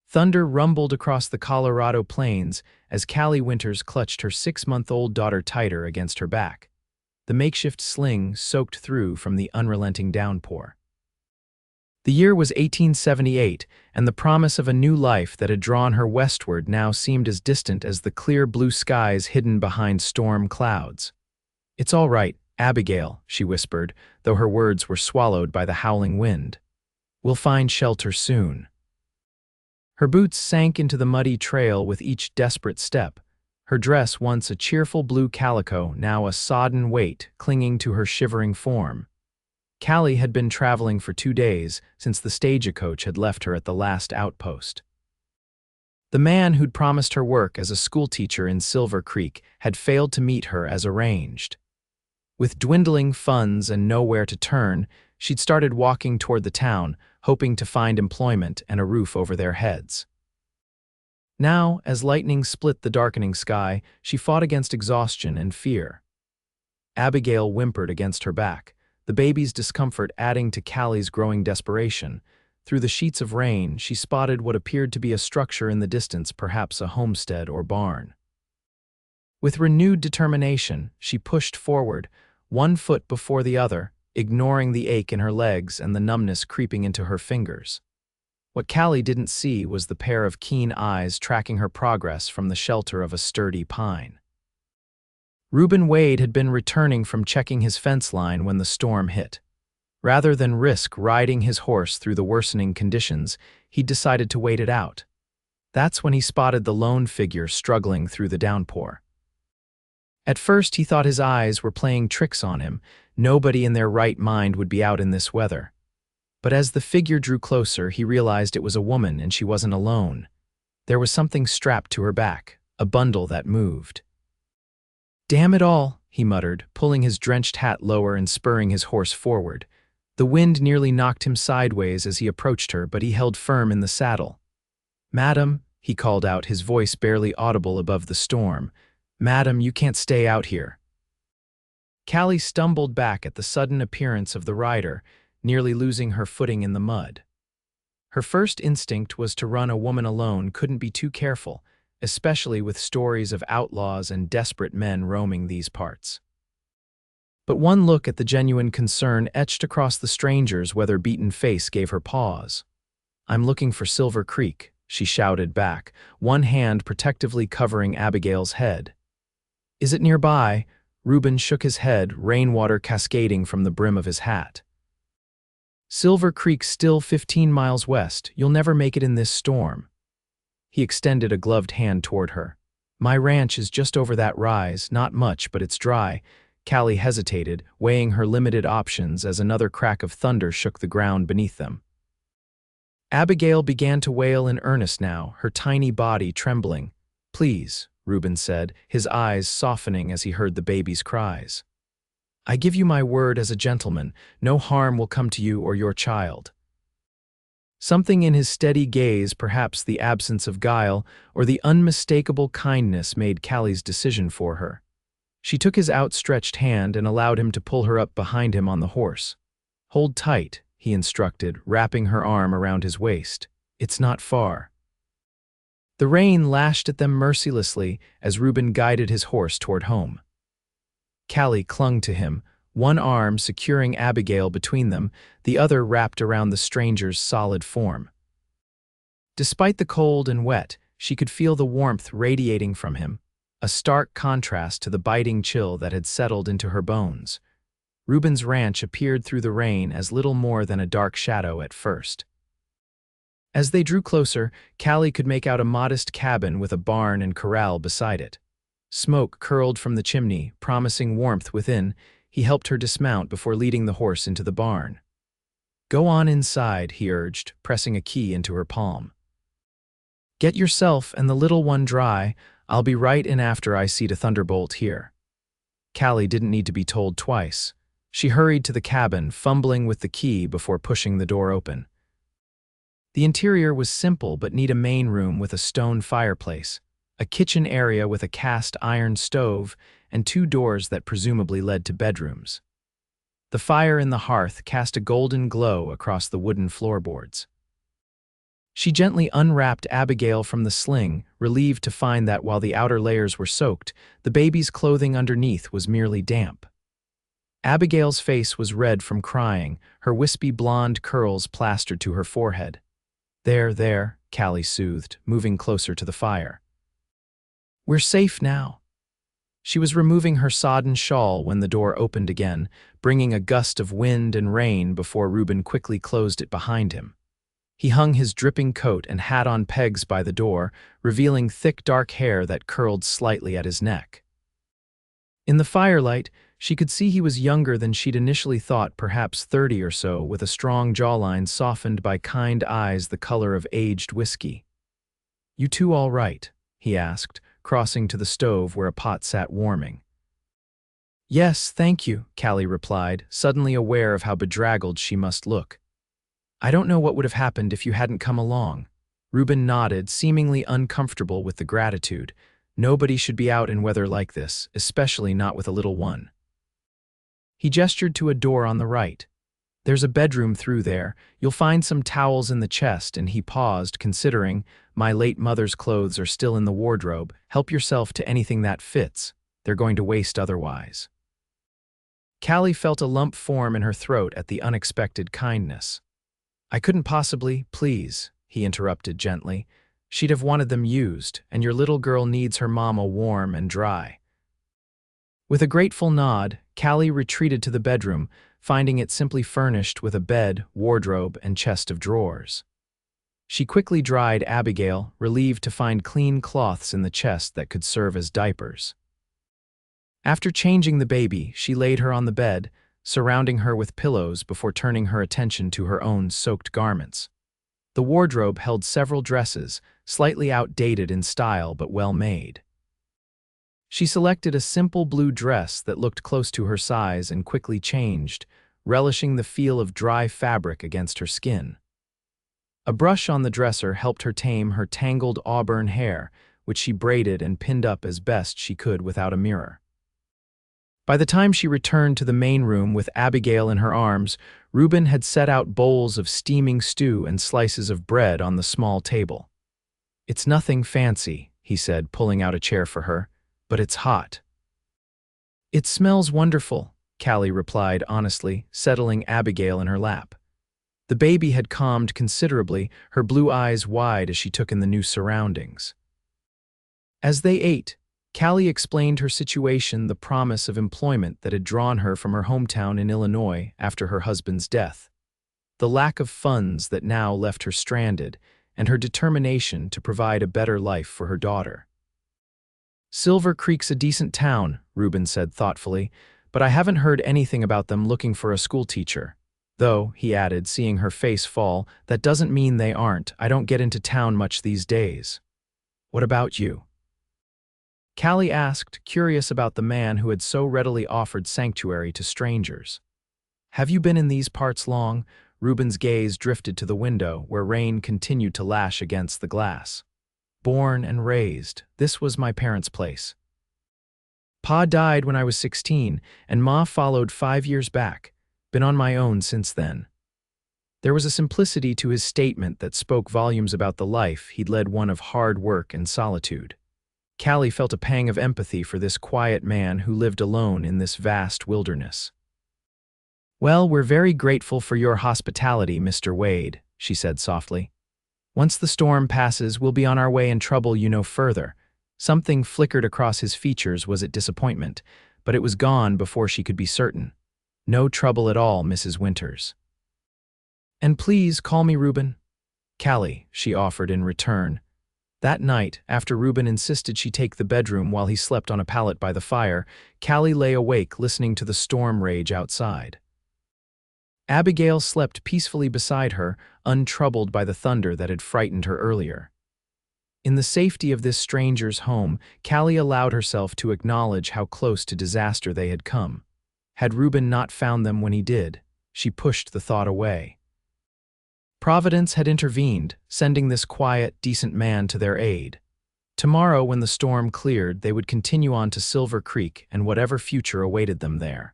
Thunder rumbled across the Colorado plains as Callie Winters clutched her 6-month-old daughter tighter against her back. The makeshift sling soaked through from the unrelenting downpour. The year was 1878, and the promise of a new life that had drawn her westward now seemed as distant as the clear blue skies hidden behind storm clouds. "It's all right, Abigail," she whispered, though her words were swallowed by the howling wind. "We'll find shelter soon." Her boots sank into the muddy trail with each desperate step, her dress once a cheerful blue calico now a sodden weight clinging to her shivering form. Callie had been traveling for 2 days since the stagecoach had left her at the last outpost. The man who'd promised her work as a schoolteacher in Silver Creek had failed to meet her as arranged. With dwindling funds and nowhere to turn, she'd started walking toward the town, hoping to find employment and a roof over their heads. Now, as lightning split the darkening sky, she fought against exhaustion and fear. Abigail whimpered against her back, the baby's discomfort adding to Callie's growing desperation. Through the sheets of rain, she spotted what appeared to be a structure in the distance, perhaps a homestead or barn. With renewed determination, she pushed forward, one foot before the other, ignoring the ache in her legs and the numbness creeping into her fingers. What Callie didn't see was the pair of keen eyes tracking her progress from the shelter of a sturdy pine. Ruben Wade had been returning from checking his fence line when the storm hit. Rather than risk riding his horse through the worsening conditions, he decided to wait it out. That's when he spotted the lone figure struggling through the downpour. At first, he thought his eyes were playing tricks on him. Nobody in their right mind would be out in this weather. But as the figure drew closer, he realized it was a woman and she wasn't alone. There was something strapped to her back, a bundle that moved. "Damn it all," he muttered, pulling his drenched hat lower and spurring his horse forward. The wind nearly knocked him sideways as he approached her, but he held firm in the saddle. "Madam," he called out, his voice barely audible above the storm. "Madam, you can't stay out here." Callie stumbled back at the sudden appearance of the rider, nearly losing her footing in the mud. Her first instinct was to run. A woman alone couldn't be too careful, especially with stories of outlaws and desperate men roaming these parts. But one look at the genuine concern etched across the stranger's weather-beaten face gave her pause. "I'm looking for Silver Creek," she shouted back, one hand protectively covering Abigail's head. "Is it nearby?" Ruben shook his head, rainwater cascading from the brim of his hat. "Silver Creek's still 15 miles west. You'll never make it in this storm." He extended a gloved hand toward her. "My ranch is just over that rise, not much, but it's dry." Callie hesitated, weighing her limited options as another crack of thunder shook the ground beneath them. Abigail began to wail in earnest now, her tiny body trembling. "Please," Ruben said, his eyes softening as he heard the baby's cries. "I give you my word as a gentleman, no harm will come to you or your child." Something in his steady gaze, perhaps the absence of guile or the unmistakable kindness, made Callie's decision for her. She took his outstretched hand and allowed him to pull her up behind him on the horse. "Hold tight," he instructed, wrapping her arm around his waist. "It's not far." The rain lashed at them mercilessly as Ruben guided his horse toward home. Callie clung to him, one arm securing Abigail between them, the other wrapped around the stranger's solid form. Despite the cold and wet, she could feel the warmth radiating from him, a stark contrast to the biting chill that had settled into her bones. Ruben's ranch appeared through the rain as little more than a dark shadow at first. As they drew closer, Callie could make out a modest cabin with a barn and corral beside it. Smoke curled from the chimney, promising warmth within. He helped her dismount before leading the horse into the barn. "Go on inside," he urged, pressing a key into her palm. "Get yourself and the little one dry. I'll be right in after I see to Thunderbolt here." Callie didn't need to be told twice. She hurried to the cabin, fumbling with the key before pushing the door open. The interior was simple but neat: a main room with a stone fireplace, a kitchen area with a cast iron stove, and 2 doors that presumably led to bedrooms. The fire in the hearth cast a golden glow across the wooden floorboards. She gently unwrapped Abigail from the sling, relieved to find that while the outer layers were soaked, the baby's clothing underneath was merely damp. Abigail's face was red from crying, her wispy blonde curls plastered to her forehead. There, Callie soothed, moving closer to the fire. We're safe now. She was removing her sodden shawl when the door opened again, bringing a gust of wind and rain before Ruben quickly closed it behind him. He hung his dripping coat and hat on pegs by the door, revealing thick dark hair that curled slightly at his neck. In the firelight, she could see he was younger than she'd initially thought, perhaps 30 or so, with a strong jawline softened by kind eyes the color of aged whiskey. "You two all right?" he asked, crossing to the stove where a pot sat warming. "Yes, thank you," Callie replied, suddenly aware of how bedraggled she must look. "I don't know what would have happened if you hadn't come along." Ruben nodded, seemingly uncomfortable with the gratitude. Nobody should be out in weather like this, especially not with a little one. He gestured to a door on the right. "There's a bedroom through there. You'll find some towels in the chest," and he paused, considering, "My late mother's clothes are still in the wardrobe. Help yourself to anything that fits. They're going to waste otherwise." Callie felt a lump form in her throat at the unexpected kindness. "I couldn't possibly, please," he interrupted gently. "She'd have wanted them used, and your little girl needs her mama warm and dry." With a grateful nod, Callie retreated to the bedroom, finding it simply furnished with a bed, wardrobe, and chest of drawers. She quickly dried Abigail, relieved to find clean cloths in the chest that could serve as diapers. After changing the baby, she laid her on the bed, surrounding her with pillows before turning her attention to her own soaked garments. The wardrobe held several dresses, slightly outdated in style but well made. She selected a simple blue dress that looked close to her size and quickly changed, relishing the feel of dry fabric against her skin. A brush on the dresser helped her tame her tangled auburn hair, which she braided and pinned up as best she could without a mirror. By the time she returned to the main room with Abigail in her arms, Ruben had set out bowls of steaming stew and slices of bread on the small table. "It's nothing fancy," he said, pulling out a chair for her, "but it's hot." "It smells wonderful," Callie replied honestly, settling Abigail in her lap. The baby had calmed considerably, her blue eyes wide as she took in the new surroundings. As they ate, Callie explained her situation, the promise of employment that had drawn her from her hometown in Illinois after her husband's death, the lack of funds that now left her stranded, and her determination to provide a better life for her daughter. "Silver Creek's a decent town," Ruben said thoughtfully, "but I haven't heard anything about them looking for a schoolteacher. Though," he added, seeing her face fall, "that doesn't mean they aren't. I don't get into town much these days." "What about you?" Callie asked, curious about the man who had so readily offered sanctuary to strangers. "Have you been in these parts long?" Ruben's gaze drifted to the window, where rain continued to lash against the glass. "Born and raised. This was my parents' place. Pa died when I was 16, and Ma followed 5 years back. Been on my own since then." There was a simplicity to his statement that spoke volumes about the life he'd led, one of hard work and solitude. Callie felt a pang of empathy for this quiet man who lived alone in this vast wilderness. "Well, we're very grateful for your hospitality, Mr. Wade," she said softly. "Once the storm passes, we'll be on our way and trouble you no further." Something flickered across his features. Was it disappointment? But it was gone before she could be certain. "No trouble at all, Mrs. Winters." "And please call me Ruben." "Callie," she offered in return. That night, after Ruben insisted she take the bedroom while he slept on a pallet by the fire, Callie lay awake listening to the storm rage outside. Abigail slept peacefully beside her, untroubled by the thunder that had frightened her earlier. In the safety of this stranger's home, Callie allowed herself to acknowledge how close to disaster they had come. Had Ruben not found them when he did, she pushed the thought away. Providence had intervened, sending this quiet, decent man to their aid. Tomorrow, when the storm cleared, they would continue on to Silver Creek and whatever future awaited them there.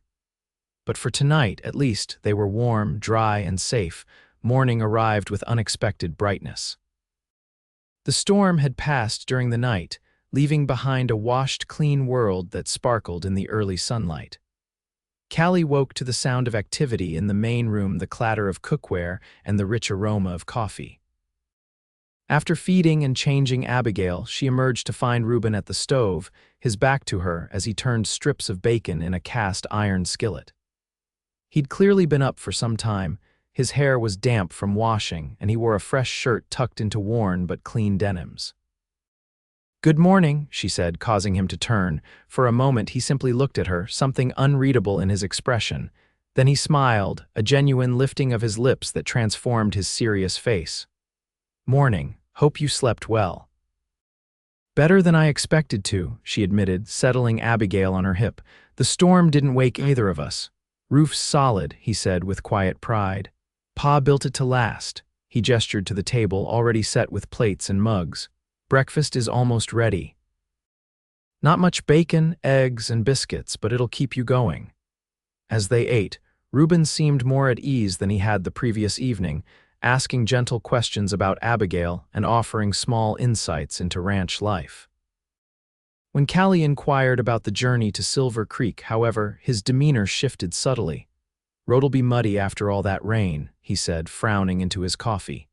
But for tonight, at least, they were warm, dry, and safe. Morning arrived with unexpected brightness. The storm had passed during the night, leaving behind a washed, clean world that sparkled in the early sunlight. Callie woke to the sound of activity in the main room, the clatter of cookware, and the rich aroma of coffee. After feeding and changing Abigail, she emerged to find Ruben at the stove, his back to her as he turned strips of bacon in a cast iron skillet. He'd clearly been up for some time. His hair was damp from washing, and he wore a fresh shirt tucked into worn but clean denims. "Good morning," she said, causing him to turn. For a moment he simply looked at her, something unreadable in his expression. Then he smiled, a genuine lifting of his lips that transformed his serious face. "Morning. Hope you slept well." "Better than I expected to," she admitted, settling Abigail on her hip. "The storm didn't wake either of us." "Roof's solid," he said with quiet pride. "Pa built it to last." He gestured to the table, already set with plates and mugs. "Breakfast is almost ready. Not much bacon, eggs, and biscuits, but it'll keep you going." As they ate, Ruben seemed more at ease than he had the previous evening, asking gentle questions about Abigail and offering small insights into ranch life. When Callie inquired about the journey to Silver Creek, however, his demeanor shifted subtly. "Road'll be muddy after all that rain," he said, frowning into his coffee.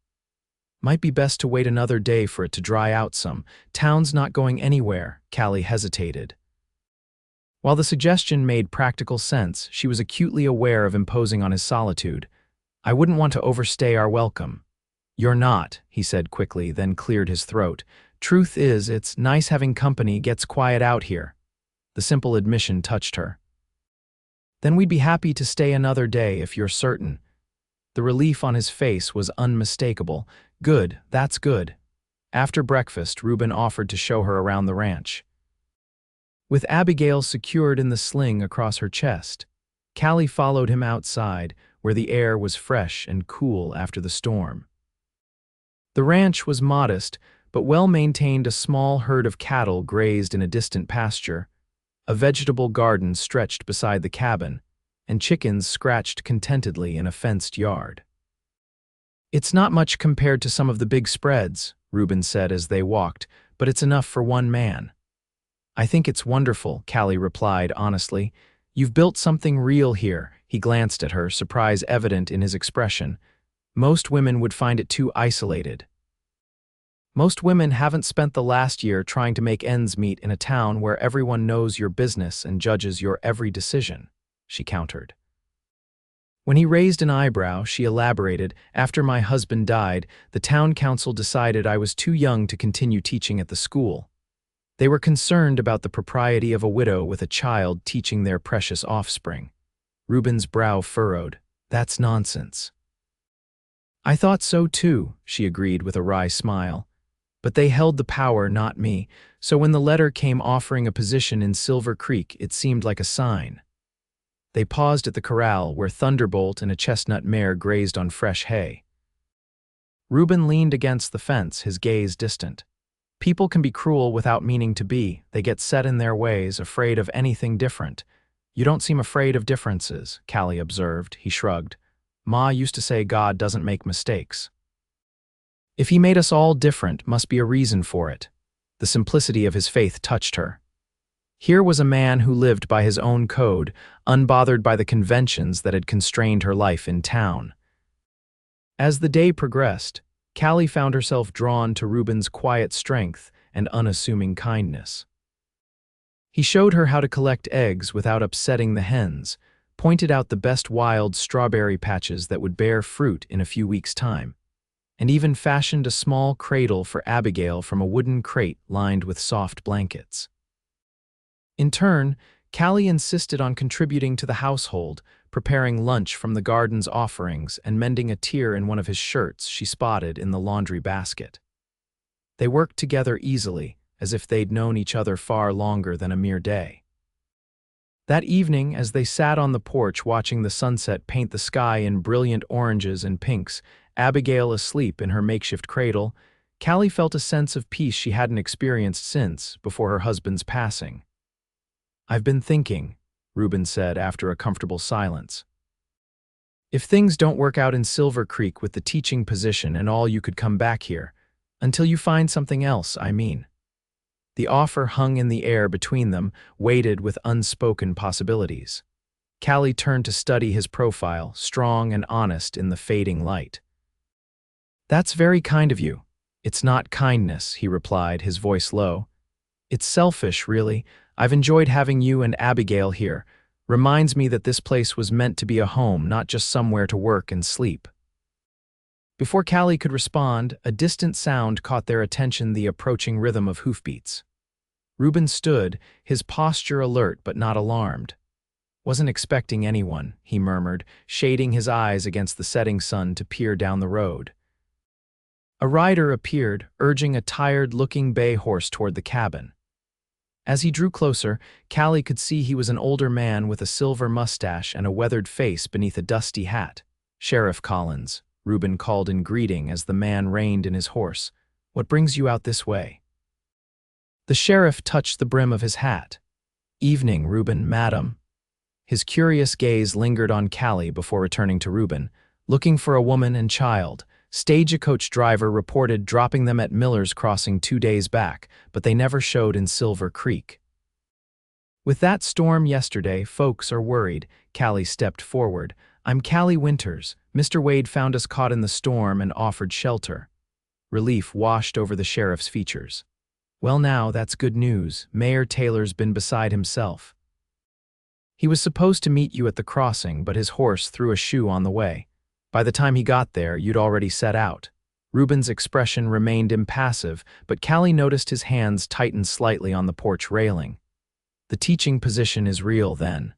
"Might be best to wait another day for it to dry out some. Town's not going anywhere." Callie hesitated. While the suggestion made practical sense, she was acutely aware of imposing on his solitude. "I wouldn't want to overstay our welcome." "You're not," he said quickly, then cleared his throat. "Truth is, it's nice having company, gets quiet out here." The simple admission touched her. "Then we'd be happy to stay another day if you're certain." The relief on his face was unmistakable. "Good, that's good." After breakfast, Ruben offered to show her around the ranch. With Abigail secured in the sling across her chest, Callie followed him outside, where the air was fresh and cool after the storm. The ranch was modest, but well-maintained. A small herd of cattle grazed in a distant pasture. A vegetable garden stretched beside the cabin, and chickens scratched contentedly in a fenced yard. "It's not much compared to some of the big spreads," Ruben said as they walked, "but it's enough for one man." "I think it's wonderful," Callie replied honestly. "You've built something real here." He glanced at her, surprise evident in his expression. "Most women would find it too isolated." "Most women haven't spent the last year trying to make ends meet in a town where everyone knows your business and judges your every decision," she countered. When he raised an eyebrow, she elaborated, "After my husband died, the town council decided I was too young to continue teaching at the school. They were concerned about the propriety of a widow with a child teaching their precious offspring." Ruben's brow furrowed. "That's nonsense." "I thought so too," she agreed with a wry smile. "But they held the power, not me, so when the letter came offering a position in Silver Creek, it seemed like a sign." They paused at the corral where Thunderbolt and a chestnut mare grazed on fresh hay. Ruben leaned against the fence, his gaze distant. "People can be cruel without meaning to be. They get set in their ways, afraid of anything different." "You don't seem afraid of differences," Callie observed. He shrugged. "Ma used to say God doesn't make mistakes." "If he made us all different, must be a reason for it." The simplicity of his faith touched her. Here was a man who lived by his own code, unbothered by the conventions that had constrained her life in town. As the day progressed, Callie found herself drawn to Ruben's quiet strength and unassuming kindness. He showed her how to collect eggs without upsetting the hens, pointed out the best wild strawberry patches that would bear fruit in a few weeks' time, and even fashioned a small cradle for Abigail from a wooden crate lined with soft blankets. In turn, Callie insisted on contributing to the household, preparing lunch from the garden's offerings and mending a tear in one of his shirts she spotted in the laundry basket. They worked together easily, as if they'd known each other far longer than a mere day. That evening, as they sat on the porch watching the sunset paint the sky in brilliant oranges and pinks, Abigail asleep in her makeshift cradle, Callie felt a sense of peace she hadn't experienced since before her husband's passing. "I've been thinking," Ruben said after a comfortable silence. "If things don't work out in Silver Creek with the teaching position and all, you could come back here. Until you find something else, I mean. The offer hung in the air between them, weighted with unspoken possibilities. Callie turned to study his profile, strong and honest in the fading light. "That's very kind of you." "It's not kindness," he replied, his voice low. "It's selfish, really. I've enjoyed having you and Abigail here. Reminds me that this place was meant to be a home, not just somewhere to work and sleep." Before Callie could respond, a distant sound caught their attention, the approaching rhythm of hoofbeats. Ruben stood, his posture alert but not alarmed. "Wasn't expecting anyone," he murmured, shading his eyes against the setting sun to peer down the road. A rider appeared, urging a tired-looking bay horse toward the cabin. As he drew closer, Callie could see he was an older man with a silver mustache and a weathered face beneath a dusty hat. "Sheriff Collins," Ruben called in greeting as the man reined in his horse. "What brings you out this way?" The sheriff touched the brim of his hat. "Evening, Ruben, madam." His curious gaze lingered on Callie before returning to Ruben. "Looking for a woman and child. Stagecoach driver reported dropping them at Miller's Crossing 2 days back, but they never showed in Silver Creek." "With that storm yesterday, folks are worried." Callie stepped forward. "I'm Callie Winters. Mr. Wade found us caught in the storm and offered shelter." Relief washed over the sheriff's features. "Well now, that's good news. Mayor Taylor's been beside himself. He was supposed to meet you at the crossing, but his horse threw a shoe on the way. By the time he got there, you'd already set out." Ruben's expression remained impassive, but Callie noticed his hands tighten slightly on the porch railing. "The teaching position is real, then?"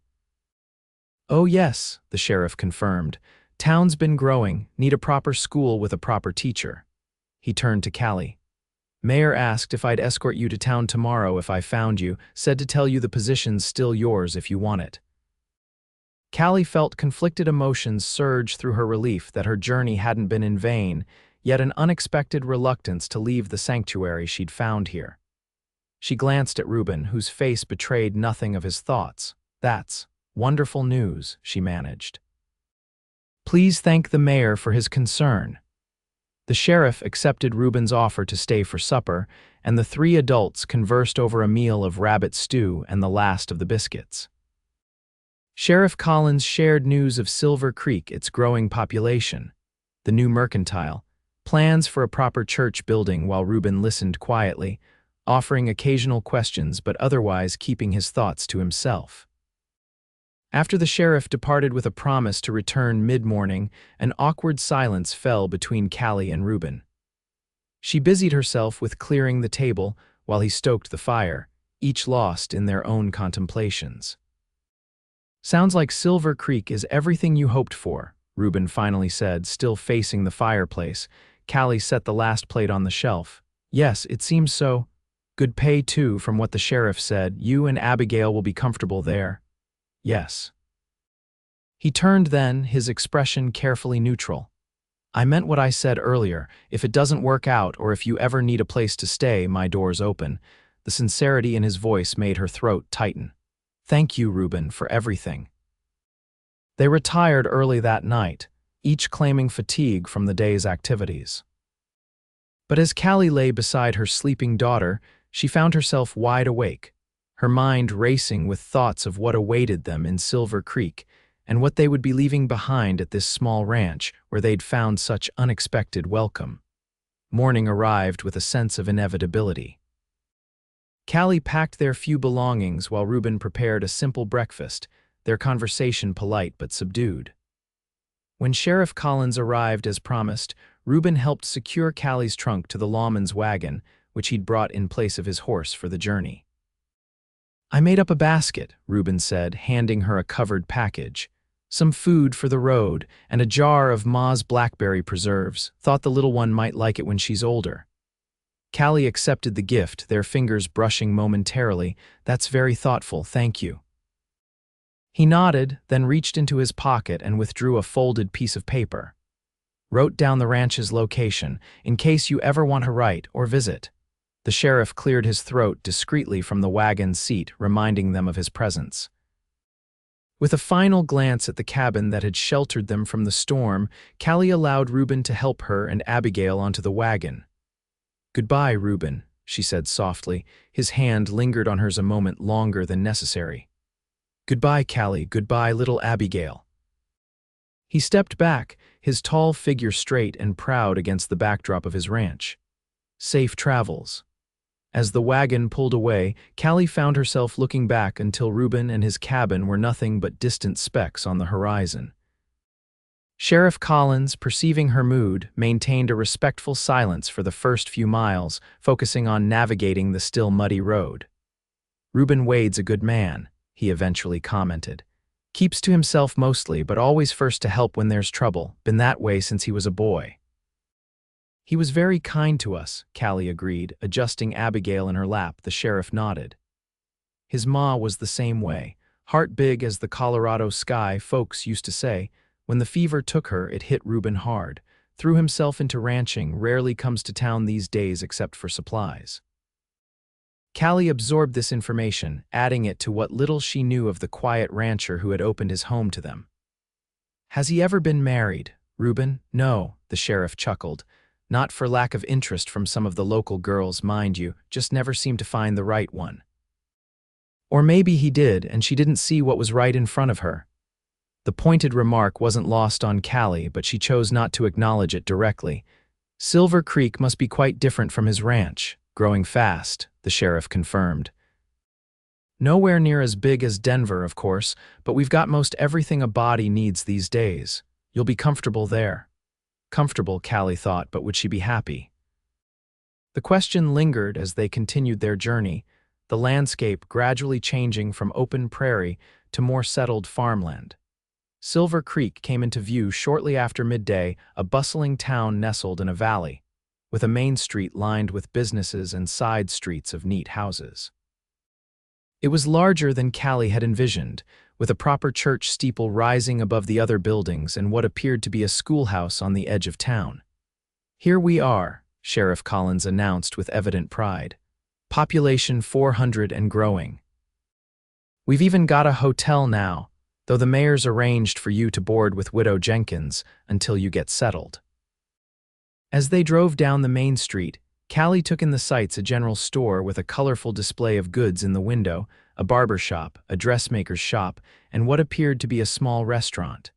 "Oh yes," the sheriff confirmed. "Town's been growing, need a proper school with a proper teacher." He turned to Callie. "Mayor asked if I'd escort you to town tomorrow if I found you, said to tell you the position's still yours if you want it." Callie felt conflicted emotions surge through her, relief that her journey hadn't been in vain, yet an unexpected reluctance to leave the sanctuary she'd found here. She glanced at Ruben, whose face betrayed nothing of his thoughts. "That's wonderful news," she managed. "Please thank the mayor for his concern." The sheriff accepted Ruben's offer to stay for supper, and the three adults conversed over a meal of rabbit stew and the last of the biscuits. Sheriff Collins shared news of Silver Creek, its growing population, the new mercantile, plans for a proper church building, while Ruben listened quietly, offering occasional questions but otherwise keeping his thoughts to himself. After the sheriff departed with a promise to return mid-morning, an awkward silence fell between Callie and Ruben. She busied herself with clearing the table while he stoked the fire, each lost in their own contemplations. "Sounds like Silver Creek is everything you hoped for," Ruben finally said, still facing the fireplace. Callie set the last plate on the shelf. "Yes, it seems so. Good pay, too, from what the sheriff said. You and Abigail will be comfortable there." "Yes." He turned then, his expression carefully neutral. "I meant what I said earlier. If it doesn't work out, or if you ever need a place to stay, my door's open." The sincerity in his voice made her throat tighten. "Thank you, Ruben, for everything." They retired early that night, each claiming fatigue from the day's activities. But as Callie lay beside her sleeping daughter, she found herself wide awake, her mind racing with thoughts of what awaited them in Silver Creek and what they would be leaving behind at this small ranch where they'd found such unexpected welcome. Morning arrived with a sense of inevitability. Callie packed their few belongings while Ruben prepared a simple breakfast, their conversation polite but subdued. When Sheriff Collins arrived as promised, Ruben helped secure Callie's trunk to the lawman's wagon, which he'd brought in place of his horse for the journey. "I made up a basket," Ruben said, handing her a covered package. "Some food for the road, and a jar of Ma's blackberry preserves. Thought the little one might like it when she's older." Callie accepted the gift, their fingers brushing momentarily. "That's very thoughtful, thank you." He nodded, then reached into his pocket and withdrew a folded piece of paper. "Wrote down the ranch's location, in case you ever want to write or visit." The sheriff cleared his throat discreetly from the wagon's seat, reminding them of his presence. With a final glance at the cabin that had sheltered them from the storm, Callie allowed Ruben to help her and Abigail onto the wagon. "Goodbye, Ruben," she said softly. His hand lingered on hers a moment longer than necessary. "Goodbye, Callie. Goodbye, little Abigail." He stepped back, his tall figure straight and proud against the backdrop of his ranch. Safe travels. As the wagon pulled away, Callie found herself looking back until Ruben and his cabin were nothing but distant specks on the horizon. Sheriff Collins, perceiving her mood, maintained a respectful silence for the first few miles, focusing on navigating the still muddy road. "Ruben Wade's a good man," he eventually commented. "Keeps to himself mostly, but always first to help when there's trouble. Been that way since he was a boy." "He was very kind to us," Callie agreed, adjusting Abigail in her lap. The sheriff nodded. "His ma was the same way. Heart big as the Colorado sky, folks used to say. When the fever took her, it hit Ruben hard. Threw himself into ranching, rarely comes to town these days except for supplies." Callie absorbed this information, adding it to what little she knew of the quiet rancher who had opened his home to them. "Has he ever been married, Ruben?" "No," the sheriff chuckled. "Not for lack of interest from some of the local girls, mind you, just never seemed to find the right one. Or maybe he did, and she didn't see what was right in front of her." The pointed remark wasn't lost on Callie, but she chose not to acknowledge it directly. "Silver Creek must be quite different from his ranch. Growing fast," the sheriff confirmed. "Nowhere near as big as Denver, of course, but we've got most everything a body needs these days. You'll be comfortable there." Comfortable, Callie thought, but would she be happy? The question lingered as they continued their journey, the landscape gradually changing from open prairie to more settled farmland. Silver Creek came into view shortly after midday, a bustling town nestled in a valley, with a main street lined with businesses and side streets of neat houses. It was larger than Callie had envisioned, with a proper church steeple rising above the other buildings and what appeared to be a schoolhouse on the edge of town. "Here we are," Sheriff Collins announced with evident pride. "Population 400 and growing. We've even got a hotel now, though the mayor's arranged for you to board with Widow Jenkins until you get settled." As they drove down the main street, Callie took in the sights: a general store with a colorful display of goods in the window, a barber shop, a dressmaker's shop, and what appeared to be a small restaurant.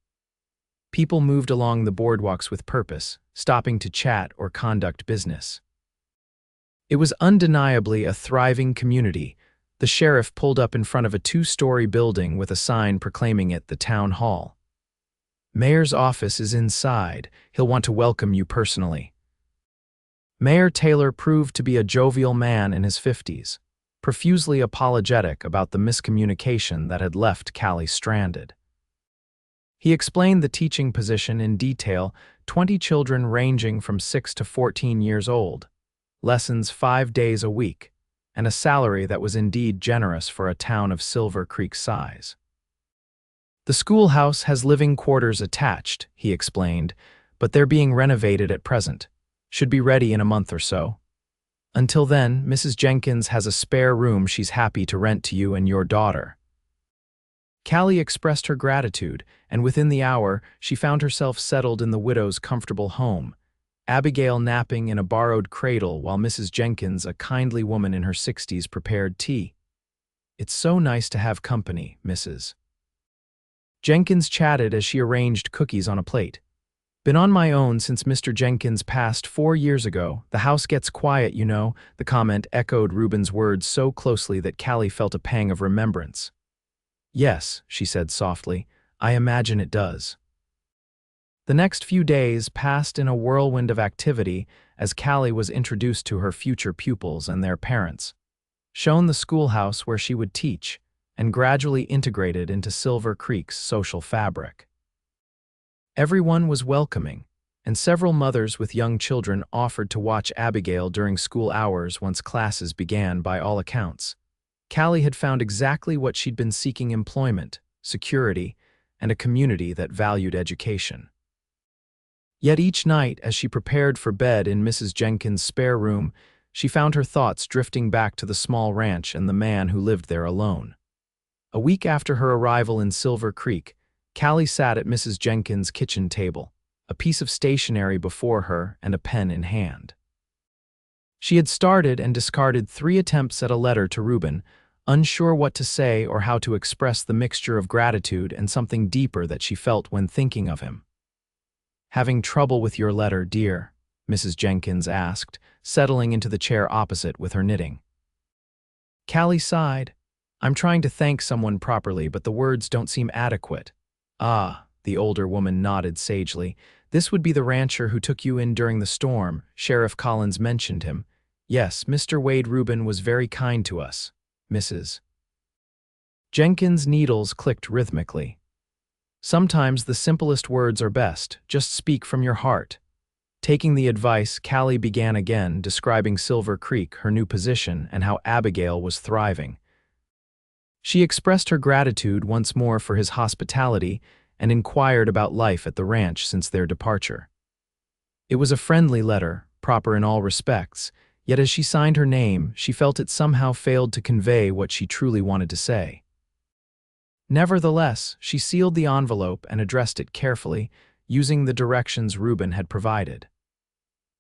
People moved along the boardwalks with purpose, stopping to chat or conduct business. It was undeniably a thriving community. The sheriff pulled up in front of a two-story building with a sign proclaiming it the town hall. "Mayor's office is inside. He'll want to welcome you personally." Mayor Taylor proved to be a jovial man in his 50s, profusely apologetic about the miscommunication that had left Callie stranded. He explained the teaching position in detail: 20 children ranging from 6 to 14 years old, lessons 5 days a week, and a salary that was indeed generous for a town of Silver Creek's size. "The schoolhouse has living quarters attached," he explained, "but they're being renovated at present. Should be ready in a month or so. Until then, Mrs. Jenkins has a spare room she's happy to rent to you and your daughter." Callie expressed her gratitude, and within the hour, she found herself settled in the widow's comfortable home, Abigail napping in a borrowed cradle while Mrs. Jenkins, a kindly woman in her 60s, prepared tea. "It's so nice to have company, Mrs. Jenkins chatted as she arranged cookies on a plate. "Been on my own since Mr. Jenkins passed 4 years ago. The house gets quiet, you know." The comment echoed Ruben's words so closely that Callie felt a pang of remembrance. "Yes," she said softly, "I imagine it does." The next few days passed in a whirlwind of activity as Callie was introduced to her future pupils and their parents, shown the schoolhouse where she would teach, and gradually integrated into Silver Creek's social fabric. Everyone was welcoming, and several mothers with young children offered to watch Abigail during school hours once classes began. By all accounts, Callie had found exactly what she'd been seeking: employment, security, and a community that valued education. Yet each night, as she prepared for bed in Mrs. Jenkins' spare room, she found her thoughts drifting back to the small ranch and the man who lived there alone. A week after her arrival in Silver Creek, Callie sat at Mrs. Jenkins' kitchen table, a piece of stationery before her and a pen in hand. She had started and discarded 3 attempts at a letter to Ruben, unsure what to say or how to express the mixture of gratitude and something deeper that she felt when thinking of him. "Having trouble with your letter, dear?" Mrs. Jenkins asked, settling into the chair opposite with her knitting. Callie sighed. "I'm trying to thank someone properly, but the words don't seem adequate." "Ah," the older woman nodded sagely. "This would be the rancher who took you in during the storm. Sheriff Collins mentioned him. Yes, Mr. Wade. Ruben was very kind to us." Mrs. Jenkins' needles clicked rhythmically. "Sometimes the simplest words are best. Just speak from your heart." Taking the advice, Callie began again, describing Silver Creek, her new position, and how Abigail was thriving. She expressed her gratitude once more for his hospitality and inquired about life at the ranch since their departure. It was a friendly letter, proper in all respects, yet as she signed her name, she felt it somehow failed to convey what she truly wanted to say. Nevertheless, she sealed the envelope and addressed it carefully, using the directions Ruben had provided.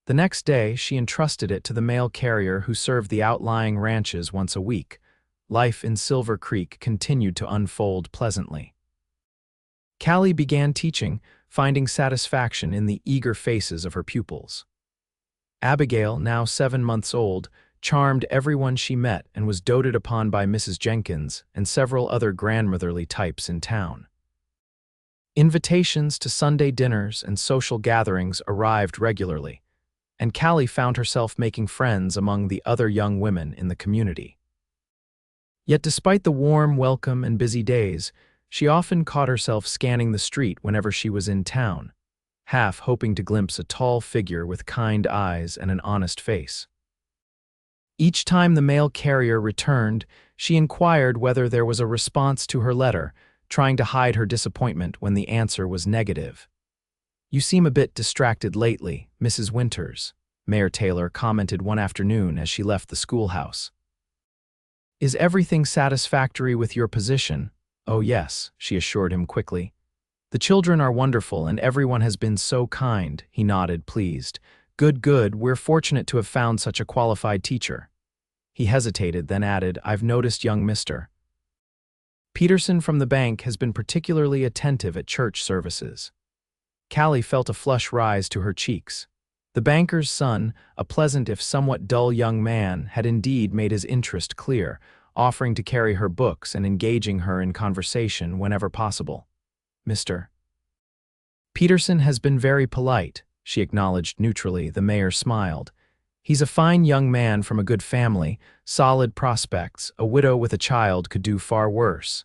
The next day, she entrusted it to the mail carrier who served the outlying ranches once a week. Life in Silver Creek continued to unfold pleasantly. Callie began teaching, finding satisfaction in the eager faces of her pupils. Abigail, now 7 months old, charmed everyone she met and was doted upon by Mrs. Jenkins and several other grandmotherly types in town. Invitations to Sunday dinners and social gatherings arrived regularly, and Callie found herself making friends among the other young women in the community. Yet despite the warm welcome and busy days, she often caught herself scanning the street whenever she was in town, half hoping to glimpse a tall figure with kind eyes and an honest face. Each time the mail carrier returned, she inquired whether there was a response to her letter, trying to hide her disappointment when the answer was negative. "You seem a bit distracted lately, Mrs. Winters," Mayor Taylor commented one afternoon as she left the schoolhouse. "Is everything satisfactory with your position?" "Oh yes," she assured him quickly. "The children are wonderful and everyone has been so kind," he nodded, pleased. Good, we're fortunate to have found such a qualified teacher." He hesitated, then added, "I've noticed young Mr. Peterson from the bank has been particularly attentive at church services." Callie felt a flush rise to her cheeks. The banker's son, a pleasant if somewhat dull young man, had indeed made his interest clear, offering to carry her books and engaging her in conversation whenever possible. "Mr. Peterson has been very polite," she acknowledged neutrally. The mayor smiled. "He's a fine young man from a good family, solid prospects. A widow with a child could do far worse."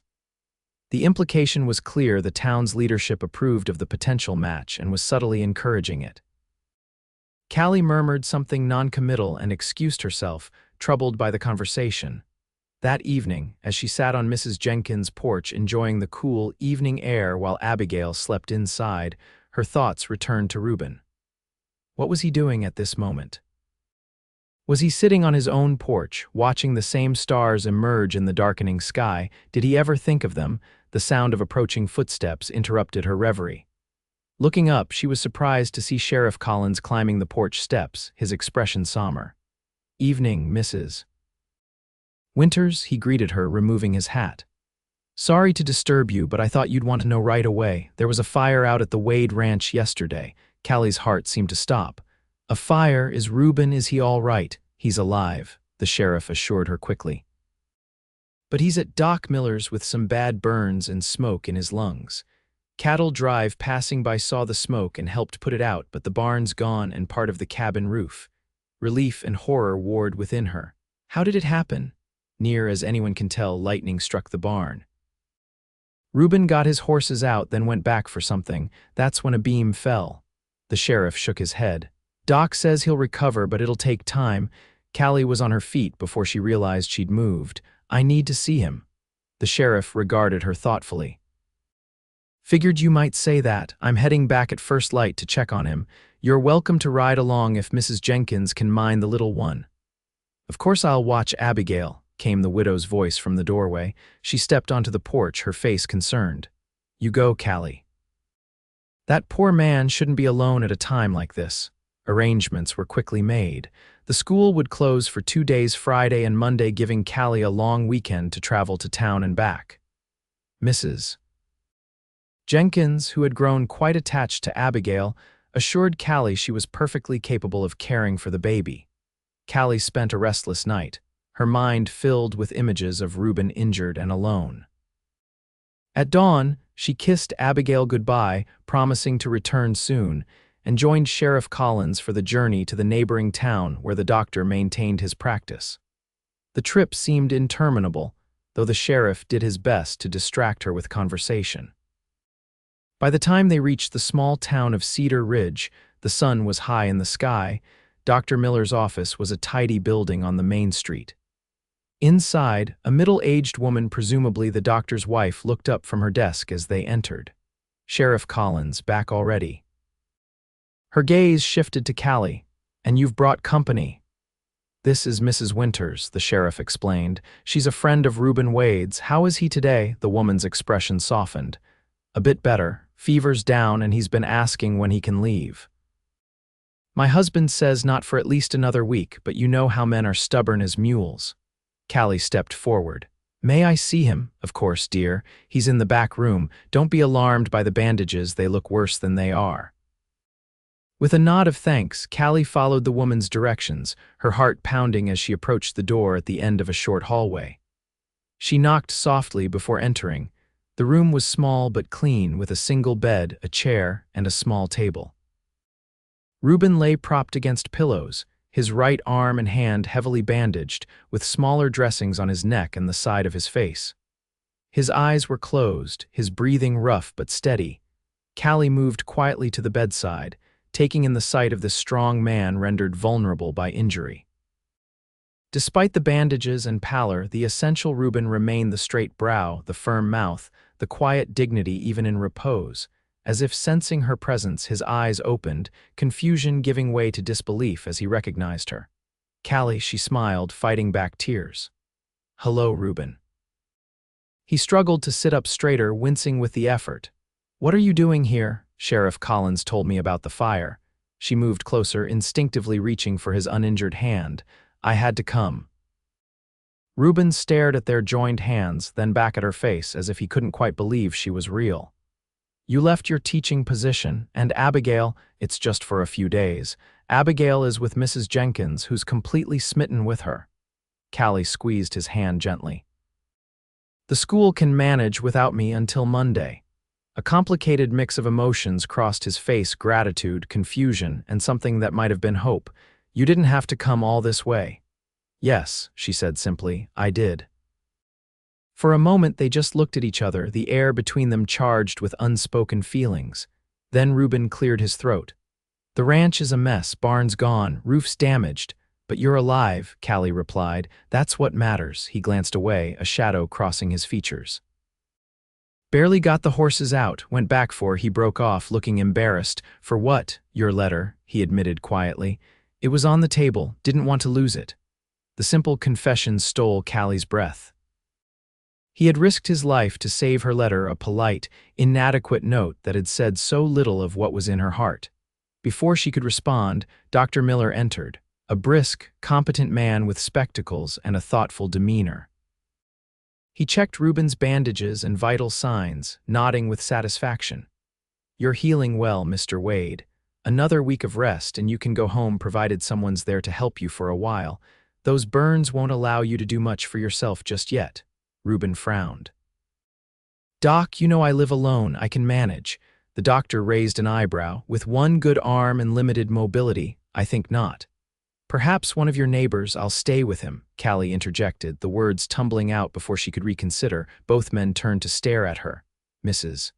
The implication was clear. The town's leadership approved of the potential match and was subtly encouraging it. Callie murmured something noncommittal and excused herself, troubled by the conversation. That evening, as she sat on Mrs. Jenkins' porch enjoying the cool evening air while Abigail slept inside, her thoughts returned to Ruben. What was he doing at this moment? Was he sitting on his own porch, watching the same stars emerge in the darkening sky? Did he ever think of them? The sound of approaching footsteps interrupted her reverie. Looking up, she was surprised to see Sheriff Collins climbing the porch steps, his expression somber. "Evening, Mrs. Winters," he greeted her, removing his hat. "Sorry to disturb you, but I thought you'd want to know right away. There was a fire out at the Wade Ranch yesterday." Callie's heart seemed to stop. "A fire? Is he all right?" "He's alive," the sheriff assured her quickly. "But he's at Doc Miller's with some bad burns and smoke in his lungs." Cattle Drive passing by saw the smoke and helped put it out, but the barn's gone and part of the cabin roof. Relief and horror warred within her. How did it happen? Near as anyone can tell, lightning struck the barn. Ruben got his horses out, then went back for something. That's when a beam fell. The sheriff shook his head. "Doc says he'll recover, but it'll take time." Callie was on her feet before she realized she'd moved. "I need to see him." The sheriff regarded her thoughtfully. "Figured you might say that. I'm heading back at first light to check on him. You're welcome to ride along if Mrs. Jenkins can mind the little one." "Of course I'll watch Abigail," came the widow's voice from the doorway. She stepped onto the porch, her face concerned. "You go, Callie. That poor man shouldn't be alone at a time like this." Arrangements were quickly made. The school would close for 2 days, Friday and Monday, giving Callie a long weekend to travel to town and back. Mrs. Jenkins, who had grown quite attached to Abigail, assured Callie she was perfectly capable of caring for the baby. Callie spent a restless night, her mind filled with images of Ruben injured and alone. At dawn, she kissed Abigail goodbye, promising to return soon, and joined Sheriff Collins for the journey to the neighboring town where the doctor maintained his practice. The trip seemed interminable, though the sheriff did his best to distract her with conversation. By the time they reached the small town of Cedar Ridge, the sun was high in the sky. Dr. Miller's office was a tidy building on the main street. Inside, a middle-aged woman, presumably the doctor's wife, looked up from her desk as they entered. "Sheriff Collins, back already?" Her gaze shifted to Callie. "And you've brought company." "This is Mrs. Winters," the sheriff explained. "She's a friend of Ruben Wade's. How is he today?" The woman's expression softened. "A bit better. Fever's down and he's been asking when he can leave." "My husband says not for at least another week, but you know how men are stubborn as mules." Callie stepped forward. "May I see him?" "Of course, dear. He's in the back room. Don't be alarmed by the bandages. They look worse than they are." With a nod of thanks, Callie followed the woman's directions, her heart pounding as she approached the door at the end of a short hallway. She knocked softly before entering. The room was small but clean, with a single bed, a chair, and a small table. Ruben lay propped against pillows, his right arm and hand heavily bandaged, with smaller dressings on his neck and the side of his face. His eyes were closed, his breathing rough but steady. Callie moved quietly to the bedside, taking in the sight of this strong man rendered vulnerable by injury. Despite the bandages and pallor, the essential Ruben remained: the straight brow, the firm mouth, the quiet dignity even in repose. As if sensing her presence, his eyes opened, confusion giving way to disbelief as he recognized her. "Callie," she smiled, fighting back tears. "Hello, Ruben." He struggled to sit up straighter, wincing with the effort. "What are you doing here?" "Sheriff Collins told me about the fire." She moved closer, instinctively reaching for his uninjured hand. "I had to come." Ruben stared at their joined hands, then back at her face, as if he couldn't quite believe she was real. "You left your teaching position, and Abigail—" "It's just for a few days. Abigail is with Mrs. Jenkins, who's completely smitten with her." Callie squeezed his hand gently. "The school can manage without me until Monday." A complicated mix of emotions crossed his face: gratitude, confusion, and something that might have been hope. "You didn't have to come all this way." "Yes," she said simply, "I did." For a moment they just looked at each other, the air between them charged with unspoken feelings. Then Ruben cleared his throat. "The ranch is a mess, barns gone, roofs damaged. But you're alive," Callie replied. "That's what matters." He glanced away, a shadow crossing his features. "Barely got the horses out, went back for—" He broke off, looking embarrassed. "For what?" "Your letter," he admitted quietly. "It was on the table, didn't want to lose it." The simple confession stole Callie's breath. He had risked his life to save her letter, a polite, inadequate note that had said so little of what was in her heart. Before she could respond, Dr. Miller entered, a brisk, competent man with spectacles and a thoughtful demeanor. He checked Ruben's bandages and vital signs, nodding with satisfaction. "You're healing well, Mr. Wade. Another week of rest and you can go home, provided someone's there to help you for a while. Those burns won't allow you to do much for yourself just yet." Ruben frowned. "Doc, you know I live alone. I can manage." The doctor raised an eyebrow. "With one good arm and limited mobility, I think not." "Perhaps one of your neighbors—" "I'll stay with him," Callie interjected, the words tumbling out before she could reconsider. Both men turned to stare at her. "Mrs.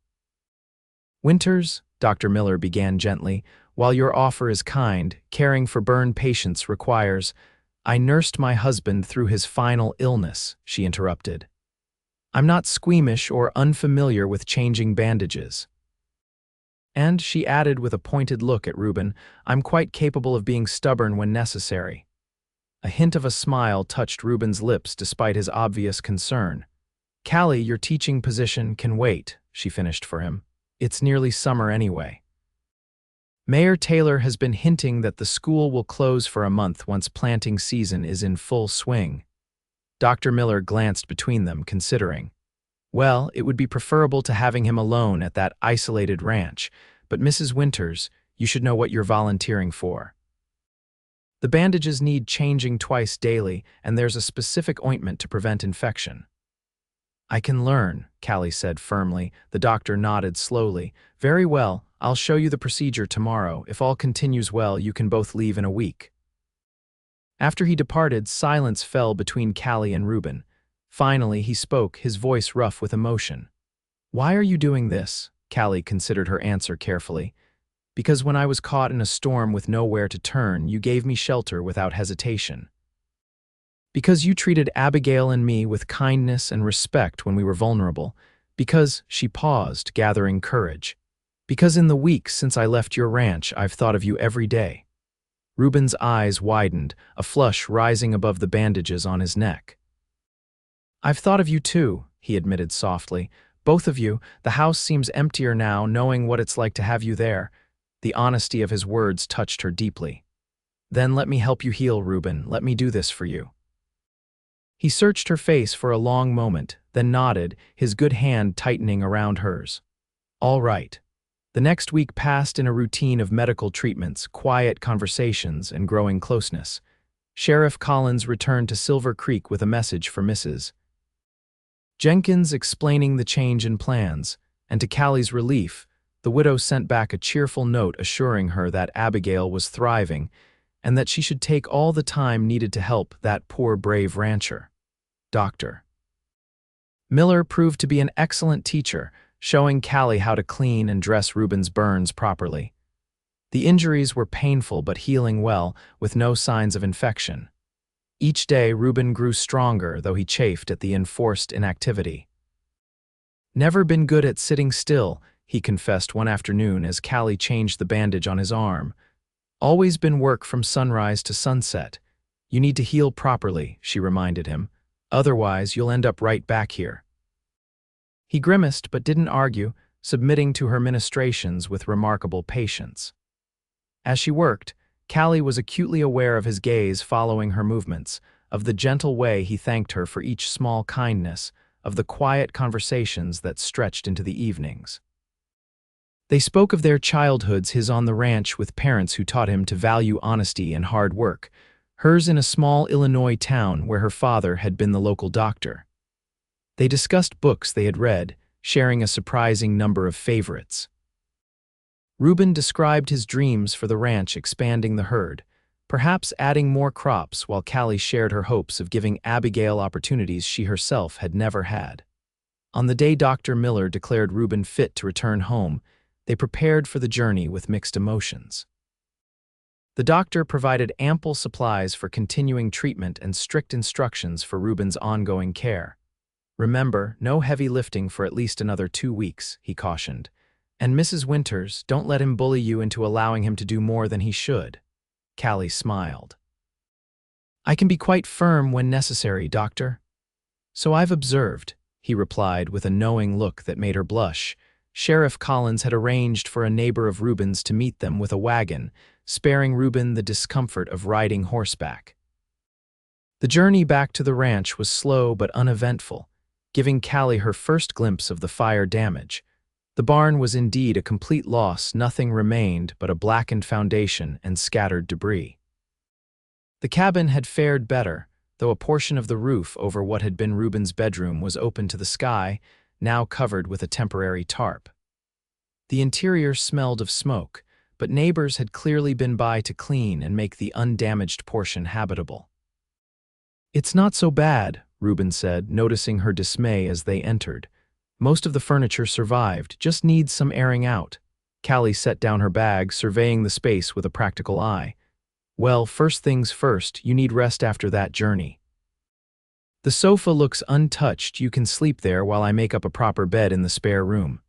Winters," Dr. Miller began gently, "while your offer is kind, caring for burn patients requires—" "I nursed my husband through his final illness," she interrupted. "I'm not squeamish or unfamiliar with changing bandages." And she added with a pointed look at Ruben, "I'm quite capable of being stubborn when necessary." A hint of a smile touched Ruben's lips despite his obvious concern. "Callie, your teaching position can wait," she finished for him. "It's nearly summer anyway." Mayor Taylor has been hinting that the school will close for a month once planting season is in full swing. Dr. Miller glanced between them, considering. Well, it would be preferable to having him alone at that isolated ranch, but Mrs. Winters, you should know what you're volunteering for. The bandages need changing twice daily, and there's a specific ointment to prevent infection. I can learn, Callie said firmly. The doctor nodded slowly. Very well, I'll show you the procedure tomorrow. If all continues well, you can both leave in a week. After he departed, silence fell between Callie and Ruben. Finally, he spoke, his voice rough with emotion. Why are you doing this? Callie considered her answer carefully. Because when I was caught in a storm with nowhere to turn, you gave me shelter without hesitation. Because you treated Abigail and me with kindness and respect when we were vulnerable. Because, she paused, gathering courage. Because in the weeks since I left your ranch, I've thought of you every day. Ruben's eyes widened, a flush rising above the bandages on his neck. I've thought of you too, he admitted softly. Both of you. The house seems emptier now, knowing what it's like to have you there. The honesty of his words touched her deeply. Then let me help you heal, Ruben. Let me do this for you. He searched her face for a long moment, then nodded, his good hand tightening around hers. All right. The next week passed in a routine of medical treatments, quiet conversations, and growing closeness. Sheriff Collins returned to Silver Creek with a message for Mrs. Jenkins explaining the change in plans, and to Callie's relief, the widow sent back a cheerful note assuring her that Abigail was thriving and that she should take all the time needed to help that poor brave rancher. Dr. Miller proved to be an excellent teacher, showing Callie how to clean and dress Ruben's burns properly. The injuries were painful but healing well, with no signs of infection. Each day, Ruben grew stronger, though he chafed at the enforced inactivity. Never been good at sitting still, he confessed one afternoon as Callie changed the bandage on his arm. Always been work from sunrise to sunset. You need to heal properly, she reminded him. Otherwise, you'll end up right back here. He grimaced but didn't argue, submitting to her ministrations with remarkable patience. As she worked, Callie was acutely aware of his gaze following her movements, of the gentle way he thanked her for each small kindness, of the quiet conversations that stretched into the evenings. They spoke of their childhoods, his on the ranch with parents who taught him to value honesty and hard work, hers in a small Illinois town where her father had been the local doctor. They discussed books they had read, sharing a surprising number of favorites. Ruben described his dreams for the ranch expanding the herd, perhaps adding more crops, while Callie shared her hopes of giving Abigail opportunities she herself had never had. On the day Dr. Miller declared Ruben fit to return home, they prepared for the journey with mixed emotions. The doctor provided ample supplies for continuing treatment and strict instructions for Ruben's ongoing care. Remember, no heavy lifting for at least another 2 weeks, he cautioned. And Mrs. Winters, don't let him bully you into allowing him to do more than he should. Callie smiled. I can be quite firm when necessary, doctor. So I've observed, he replied with a knowing look that made her blush. Sheriff Collins had arranged for a neighbor of Ruben's to meet them with a wagon, sparing Ruben the discomfort of riding horseback. The journey back to the ranch was slow but uneventful, giving Callie her first glimpse of the fire damage. The barn was indeed a complete loss, nothing remained but a blackened foundation and scattered debris. The cabin had fared better, though a portion of the roof over what had been Ruben's bedroom was open to the sky, now covered with a temporary tarp. The interior smelled of smoke, but neighbors had clearly been by to clean and make the undamaged portion habitable. It's not so bad, Ruben said, noticing her dismay as they entered. Most of the furniture survived, just needs some airing out. Callie set down her bag, surveying the space with a practical eye. Well, first things first, you need rest after that journey. The sofa looks untouched. You can sleep there while I make up a proper bed in the spare room.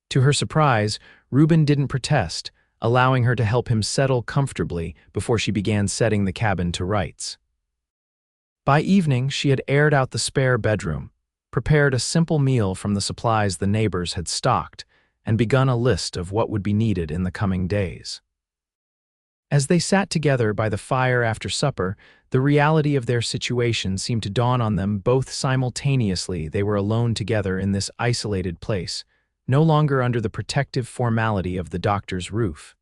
To her surprise, Ruben didn't protest, allowing her to help him settle comfortably before she began setting the cabin to rights. By evening, she had aired out the spare bedroom, prepared a simple meal from the supplies the neighbors had stocked, and begun a list of what would be needed in the coming days. As they sat together by the fire after supper, the reality of their situation seemed to dawn on them both simultaneously. They were alone together in this isolated place, no longer under the protective formality of the doctor's roof.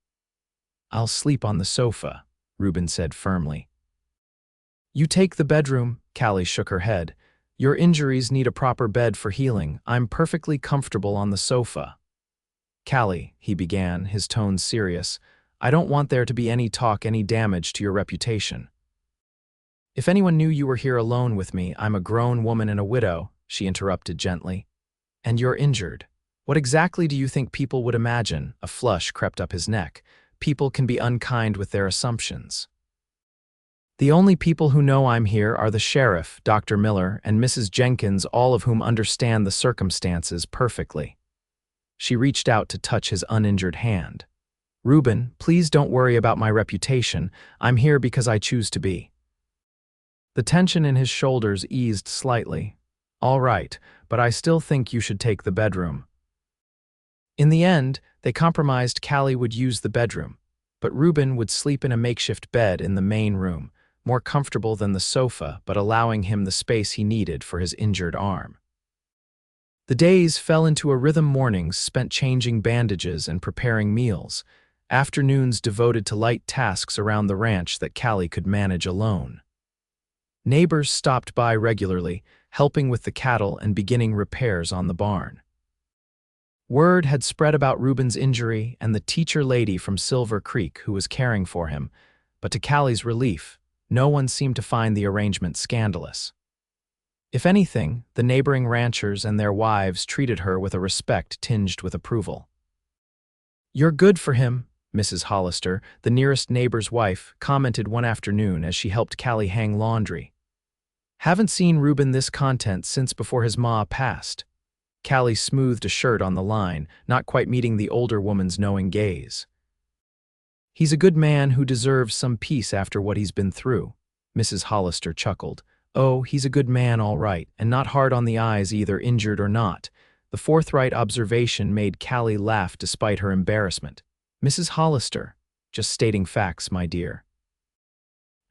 "I'll sleep on the sofa," Ruben said firmly. "You take the bedroom," Callie shook her head. "Your injuries need a proper bed for healing. I'm perfectly comfortable on the sofa." "Callie," he began, his tone serious, "I don't want there to be any talk, any damage to your reputation." "If anyone knew you were here alone with me, I'm a grown woman and a widow," she interrupted gently. "And you're injured. What exactly do you think people would imagine?" A flush crept up his neck. "People can be unkind with their assumptions." "The only people who know I'm here are the sheriff, Dr. Miller, and Mrs. Jenkins, all of whom understand the circumstances perfectly." She reached out to touch his uninjured hand. "Ruben, please don't worry about my reputation. I'm here because I choose to be." The tension in his shoulders eased slightly. "All right, but I still think you should take the bedroom." In the end, they compromised. Callie would use the bedroom, but Ruben would sleep in a makeshift bed in the main room, more comfortable than the sofa but allowing him the space he needed for his injured arm. The days fell into a rhythm: mornings spent changing bandages and preparing meals, afternoons devoted to light tasks around the ranch that Callie could manage alone. Neighbors stopped by regularly, helping with the cattle and beginning repairs on the barn. Word had spread about Ruben's injury and the teacher lady from Silver Creek who was caring for him, but to Callie's relief, no one seemed to find the arrangement scandalous. If anything, the neighboring ranchers and their wives treated her with a respect tinged with approval. "You're good for him," Mrs. Hollister, the nearest neighbor's wife, commented one afternoon as she helped Callie hang laundry. "Haven't seen Ruben this content since before his ma passed." Callie smoothed a shirt on the line, not quite meeting the older woman's knowing gaze. "He's a good man who deserves some peace after what he's been through," Mrs. Hollister chuckled. "Oh, he's a good man, all right, and not hard on the eyes either, injured or not." The forthright observation made Callie laugh despite her embarrassment. "Mrs. Hollister, just stating facts, my dear.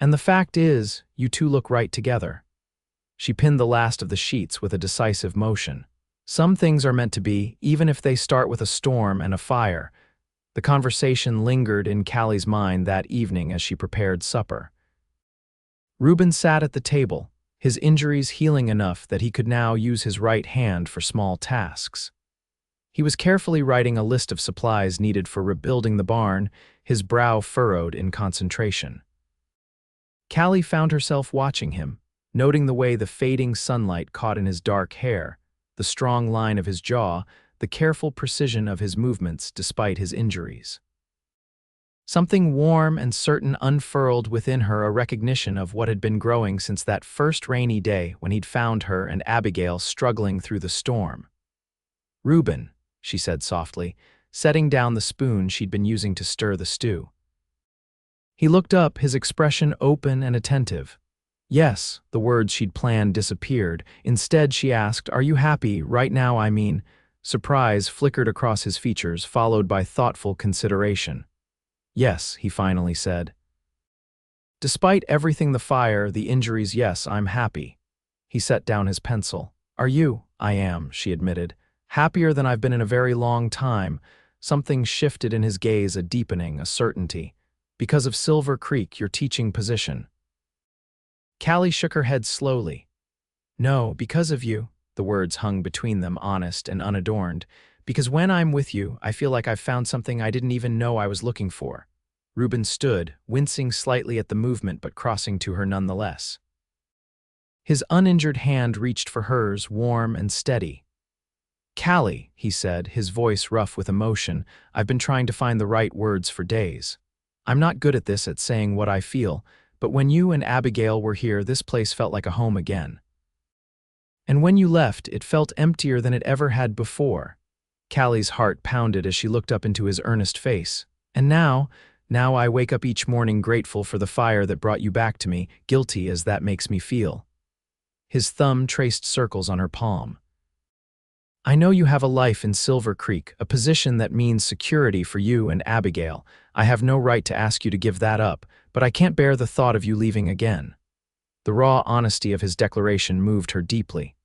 And the fact is, you two look right together." She pinned the last of the sheets with a decisive motion. "Some things are meant to be, even if they start with a storm and a fire." The conversation lingered in Callie's mind that evening as she prepared supper. Ruben sat at the table, his injuries healing enough that he could now use his right hand for small tasks. He was carefully writing a list of supplies needed for rebuilding the barn, his brow furrowed in concentration. Callie found herself watching him, noting the way the fading sunlight caught in his dark hair, the strong line of his jaw, the careful precision of his movements despite his injuries. Something warm and certain unfurled within her, a recognition of what had been growing since that first rainy day when he'd found her and Abigail struggling through the storm. "Ruben," she said softly, setting down the spoon she'd been using to stir the stew. He looked up, his expression open and attentive. "Yes," the words she'd planned disappeared. Instead, she asked, "Are you happy right now, I mean?" Surprise flickered across his features, followed by thoughtful consideration. "Yes," he finally said. "Despite everything, the fire, the injuries, yes, I'm happy." He set down his pencil. "Are you?" "I am," she admitted. "Happier than I've been in a very long time." Something shifted in his gaze, a deepening, a certainty. "Because of Silver Creek, your teaching position." Callie shook her head slowly. "No, because of you." The words hung between them, honest and unadorned. "Because when I'm with you, I feel like I've found something I didn't even know I was looking for." Ruben stood, wincing slightly at the movement but crossing to her nonetheless. His uninjured hand reached for hers, warm and steady. "Callie," he said, his voice rough with emotion, "I've been trying to find the right words for days. I'm not good at this, at saying what I feel, but when you and Abigail were here, this place felt like a home again. And when you left, it felt emptier than it ever had before." Callie's heart pounded as she looked up into his earnest face. "And now I wake up each morning grateful for the fire that brought you back to me, guilty as that makes me feel." His thumb traced circles on her palm. I know you have a life in Silver Creek, a position that means security for you and Abigail. I have no right to ask you to give that up, but I can't bear the thought of you leaving again." The raw honesty of his declaration moved her deeply.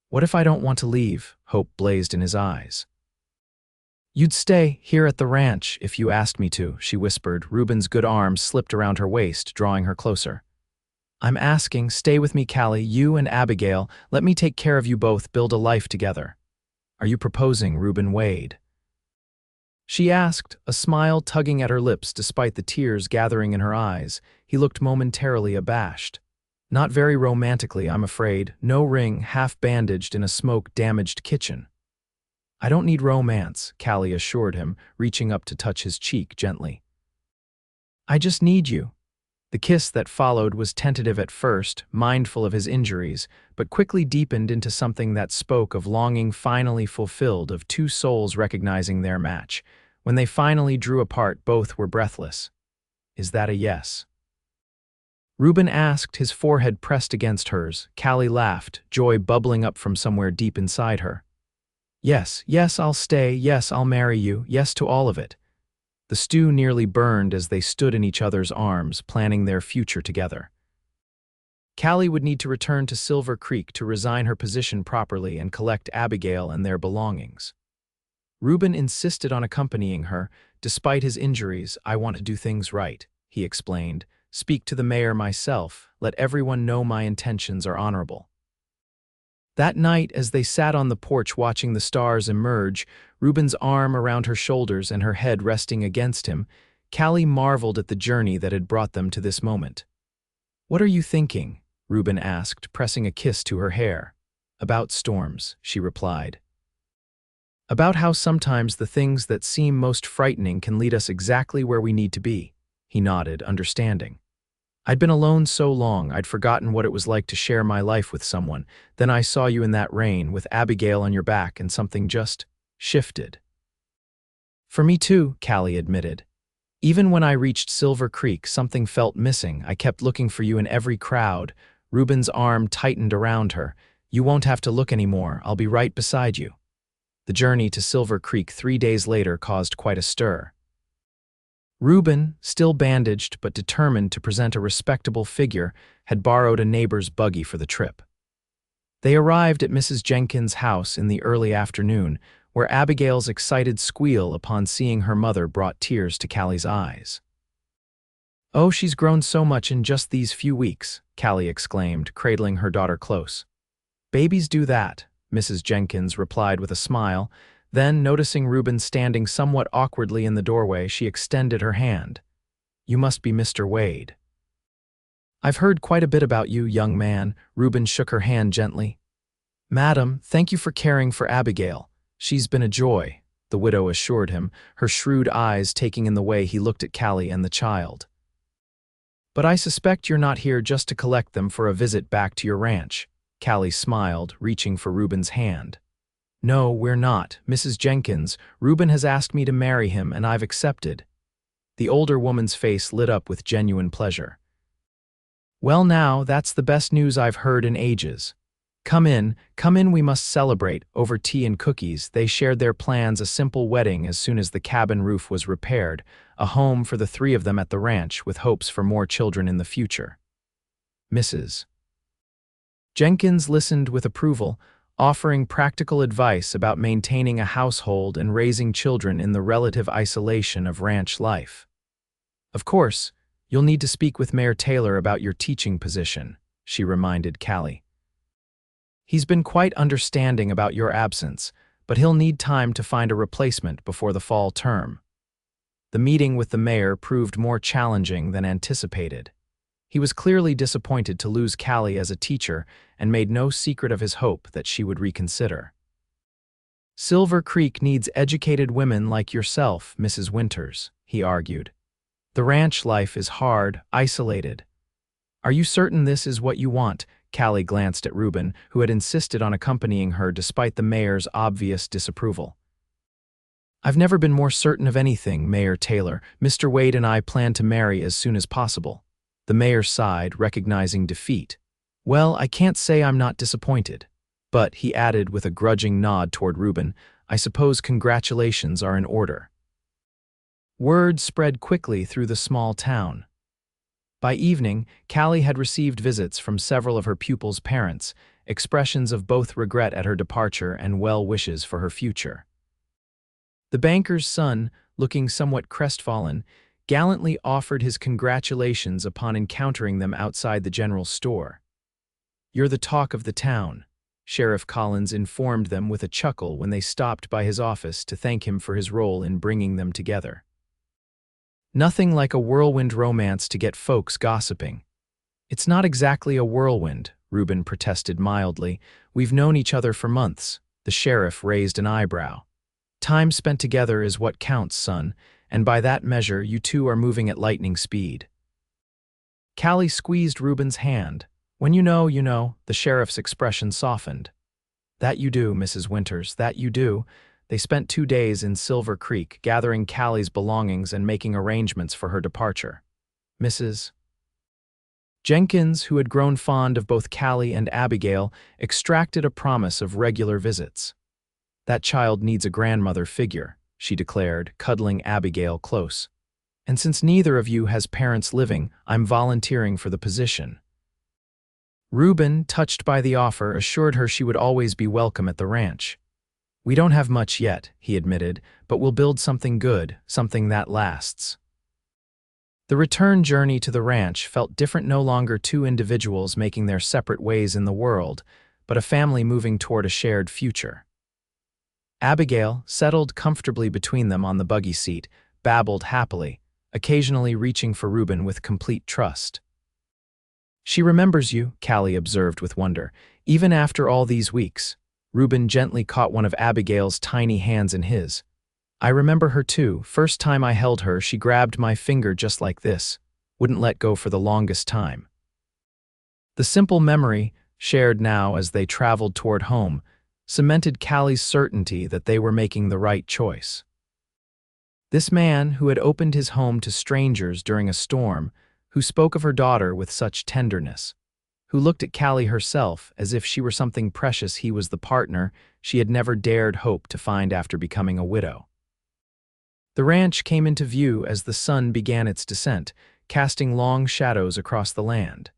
"What if I don't want to leave?" Hope blazed in his eyes. "You'd stay here at the ranch if you asked me to," she whispered. Ruben's good arms slipped around her waist, drawing her closer. "I'm asking, stay with me, Callie, you and Abigail. Let me take care of you both, build a life together." "Are you proposing, Ruben Wade?" she asked, a smile tugging at her lips despite the tears gathering in her eyes. He looked momentarily abashed. "Not very romantically, I'm afraid. No ring, half bandaged in a smoke-damaged kitchen." "I don't need romance," Callie assured him, reaching up to touch his cheek gently. "I just need you." The kiss that followed was tentative at first, mindful of his injuries, but quickly deepened into something that spoke of longing finally fulfilled, of two souls recognizing their match. When they finally drew apart, both were breathless. "Is that a yes?" Ruben asked, his forehead pressed against hers. Callie laughed, joy bubbling up from somewhere deep inside her. "Yes, yes, I'll stay. Yes, I'll marry you. Yes to all of it." The stew nearly burned as they stood in each other's arms, planning their future together. Callie would need to return to Silver Creek to resign her position properly and collect Abigail and their belongings. Ruben insisted on accompanying her. "Despite his injuries, I want to do things right," he explained. "Speak to the mayor myself. Let everyone know my intentions are honorable." That night, as they sat on the porch watching the stars emerge, Ruben's arm around her shoulders and her head resting against him, Callie marveled at the journey that had brought them to this moment. "What are you thinking?" Ruben asked, pressing a kiss to her hair. "About storms," she replied. "About how sometimes the things that seem most frightening can lead us exactly where we need to be." He nodded, understanding. "I'd been alone so long, I'd forgotten what it was like to share my life with someone. Then I saw you in that rain, with Abigail on your back, and something just shifted." "For me too," Callie admitted. "Even when I reached Silver Creek, something felt missing. I kept looking for you in every crowd." Ruben's arm tightened around her. "You won't have to look anymore. I'll be right beside you." The journey to Silver Creek 3 days later caused quite a stir. Ruben, still bandaged but determined to present a respectable figure, had borrowed a neighbor's buggy for the trip. They arrived at Mrs. Jenkins' house in the early afternoon, where Abigail's excited squeal upon seeing her mother brought tears to Callie's eyes. "Oh, she's grown so much in just these few weeks," Callie exclaimed, cradling her daughter close. "Babies do that," Mrs. Jenkins replied with a smile. Then, noticing Ruben standing somewhat awkwardly in the doorway, she extended her hand. "You must be Mr. Wade." "I've heard quite a bit about you, young man." Ruben shook her hand gently. "Madam, thank you for caring for Abigail. She's been a joy," the widow assured him, her shrewd eyes taking in the way he looked at Callie and the child. "But I suspect you're not here just to collect them for a visit back to your ranch." Callie smiled, reaching for Ruben's hand. "No, we're not. Mrs. Jenkins, Ruben has asked me to marry him, and I've accepted." The older woman's face lit up with genuine pleasure. "Well now, that's the best news I've heard in ages. Come in, we must celebrate." Over tea and cookies, they shared their plans, a simple wedding as soon as the cabin roof was repaired, a home for the three of them at the ranch, with hopes for more children in the future. Mrs. Jenkins listened with approval, offering practical advice about maintaining a household and raising children in the relative isolation of ranch life. "Of course, you'll need to speak with Mayor Taylor about your teaching position," she reminded Callie. "He's been quite understanding about your absence, but he'll need time to find a replacement before the fall term." The meeting with the mayor proved more challenging than anticipated. He was clearly disappointed to lose Callie as a teacher and made no secret of his hope that she would reconsider. "Silver Creek needs educated women like yourself, Mrs. Winters," he argued. "The ranch life is hard, isolated." "Are you certain this is what you want?" Callie glanced at Ruben, who had insisted on accompanying her despite the mayor's obvious disapproval. "I've never been more certain of anything, Mayor Taylor. Mr. Wade and I plan to marry as soon as possible." The mayor sighed, recognizing defeat. "Well, I can't say I'm not disappointed." But, he added with a grudging nod toward Ruben, I suppose congratulations are in order. Word spread quickly through the small town. By evening, Callie had received visits from several of her pupils' parents, expressions of both regret at her departure and well wishes for her future. The banker's son, looking somewhat crestfallen, gallantly offered his congratulations upon encountering them outside the general store. You're the talk of the town, Sheriff Collins informed them with a chuckle when they stopped by his office to thank him for his role in bringing them together. Nothing like a whirlwind romance to get folks gossiping. It's not exactly a whirlwind, Ruben protested mildly. We've known each other for months. The sheriff raised an eyebrow. Time spent together is what counts, son, and by that measure you two are moving at lightning speed. Callie squeezed Ruben's hand. When you know, the sheriff's expression softened. That you do, Mrs. Winters, that you do. They spent 2 days in Silver Creek, gathering Callie's belongings and making arrangements for her departure. Mrs. Jenkins, who had grown fond of both Callie and Abigail, extracted a promise of regular visits. That child needs a grandmother figure, she declared, cuddling Abigail close. And since neither of you has parents living, I'm volunteering for the position. Ruben, touched by the offer, assured her she would always be welcome at the ranch. We don't have much yet, he admitted, but we'll build something good, something that lasts. The return journey to the ranch felt different, no longer two individuals making their separate ways in the world, but a family moving toward a shared future. Abigail, settled comfortably between them on the buggy seat, babbled happily, occasionally reaching for Ruben with complete trust. She remembers you, Callie observed with wonder, even after all these weeks. Ruben gently caught one of Abigail's tiny hands in his. I remember her too. First time I held her, she grabbed my finger just like this, wouldn't let go for the longest time. The simple memory, shared now as they traveled toward home, cemented Callie's certainty that they were making the right choice. This man, who had opened his home to strangers during a storm, who spoke of her daughter with such tenderness, who looked at Callie herself as if she were something precious, he was the partner she had never dared hope to find after becoming a widow. The ranch came into view as the sun began its descent, casting long shadows across the land.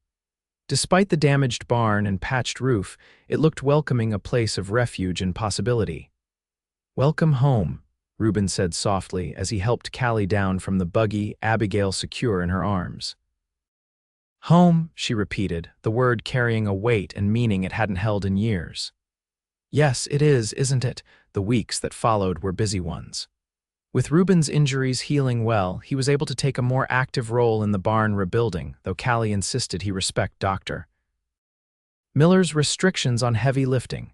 Despite the damaged barn and patched roof, it looked welcoming, a place of refuge and possibility. Welcome home, Ruben said softly as he helped Callie down from the buggy, Abigail secure in her arms. Home, she repeated, the word carrying a weight and meaning it hadn't held in years. Yes, it is, isn't it? The weeks that followed were busy ones. With Ruben's injuries healing well, he was able to take a more active role in the barn rebuilding, though Callie insisted he respect Dr. Miller's restrictions on heavy lifting.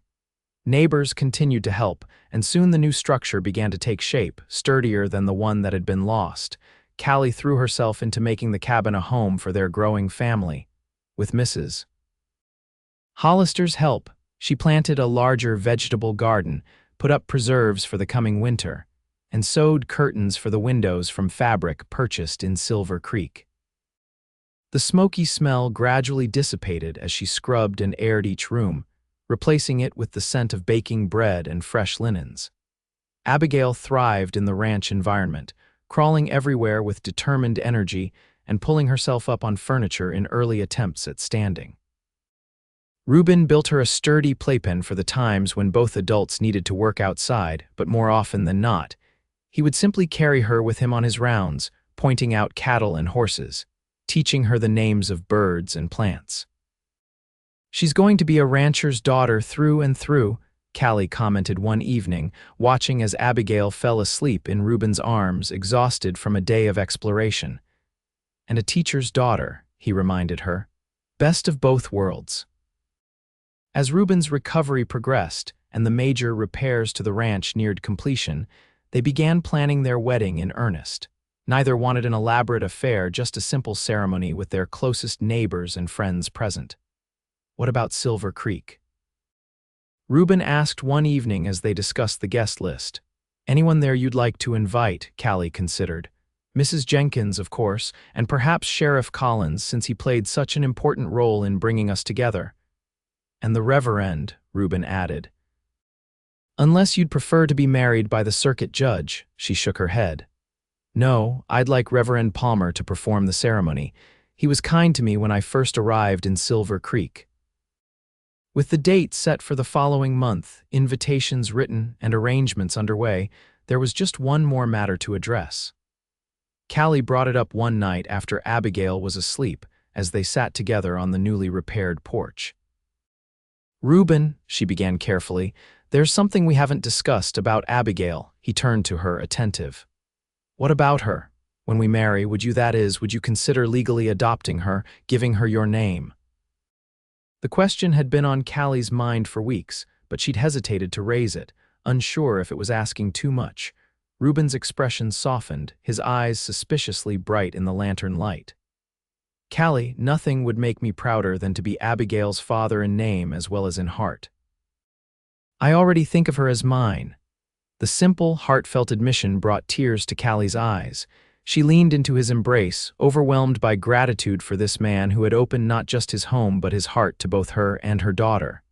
Neighbors continued to help, and soon the new structure began to take shape, sturdier than the one that had been lost. Callie threw herself into making the cabin a home for their growing family. With Mrs. Hollister's help, she planted a larger vegetable garden, put up preserves for the coming winter, and sewed curtains for the windows from fabric purchased in Silver Creek. The smoky smell gradually dissipated as she scrubbed and aired each room, replacing it with the scent of baking bread and fresh linens. Abigail thrived in the ranch environment, crawling everywhere with determined energy and pulling herself up on furniture in early attempts at standing. Ruben built her a sturdy playpen for the times when both adults needed to work outside, but more often than not, he would simply carry her with him on his rounds, pointing out cattle and horses, teaching her the names of birds and plants. She's going to be a rancher's daughter through and through, Callie commented one evening, watching as Abigail fell asleep in Ruben's arms, exhausted from a day of exploration. And a teacher's daughter, he reminded her. Best of both worlds. As Ruben's recovery progressed and the major repairs to the ranch neared completion, they began planning their wedding in earnest. Neither wanted an elaborate affair, just a simple ceremony with their closest neighbors and friends present. What about Silver Creek? Ruben asked one evening as they discussed the guest list. Anyone there you'd like to invite, Callie considered. Mrs. Jenkins, of course, and perhaps Sheriff Collins, since he played such an important role in bringing us together. And the Reverend, Ruben added. Unless you'd prefer to be married by the circuit judge, she shook her head. No, I'd like Reverend Palmer to perform the ceremony. He was kind to me when I first arrived in Silver Creek. With the date set for the following month, invitations written, and arrangements underway, there was just one more matter to address. Callie brought it up one night after Abigail was asleep, as they sat together on the newly repaired porch. Ruben, she began carefully, there's something we haven't discussed about Abigail. He turned to her, attentive. What about her? When we marry, would you consider legally adopting her, giving her your name? The question had been on Callie's mind for weeks, but she'd hesitated to raise it, unsure if it was asking too much. Ruben's expression softened, his eyes suspiciously bright in the lantern light. Callie, nothing would make me prouder than to be Abigail's father in name as well as in heart. I already think of her as mine. The simple, heartfelt admission brought tears to Callie's eyes. She leaned into his embrace, overwhelmed by gratitude for this man who had opened not just his home but his heart to both her and her daughter.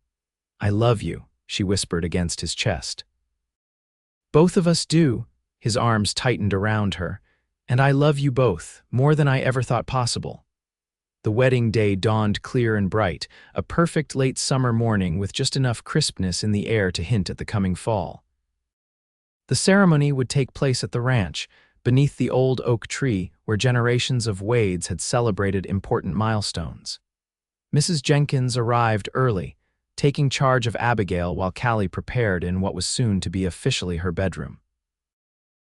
I love you, she whispered against his chest. Both of us do, his arms tightened around her, and I love you both, more than I ever thought possible. The wedding day dawned clear and bright, a perfect late summer morning with just enough crispness in the air to hint at the coming fall. The ceremony would take place at the ranch, beneath the old oak tree where generations of Wades had celebrated important milestones. Mrs. Jenkins arrived early, taking charge of Abigail while Callie prepared in what was soon to be officially her bedroom.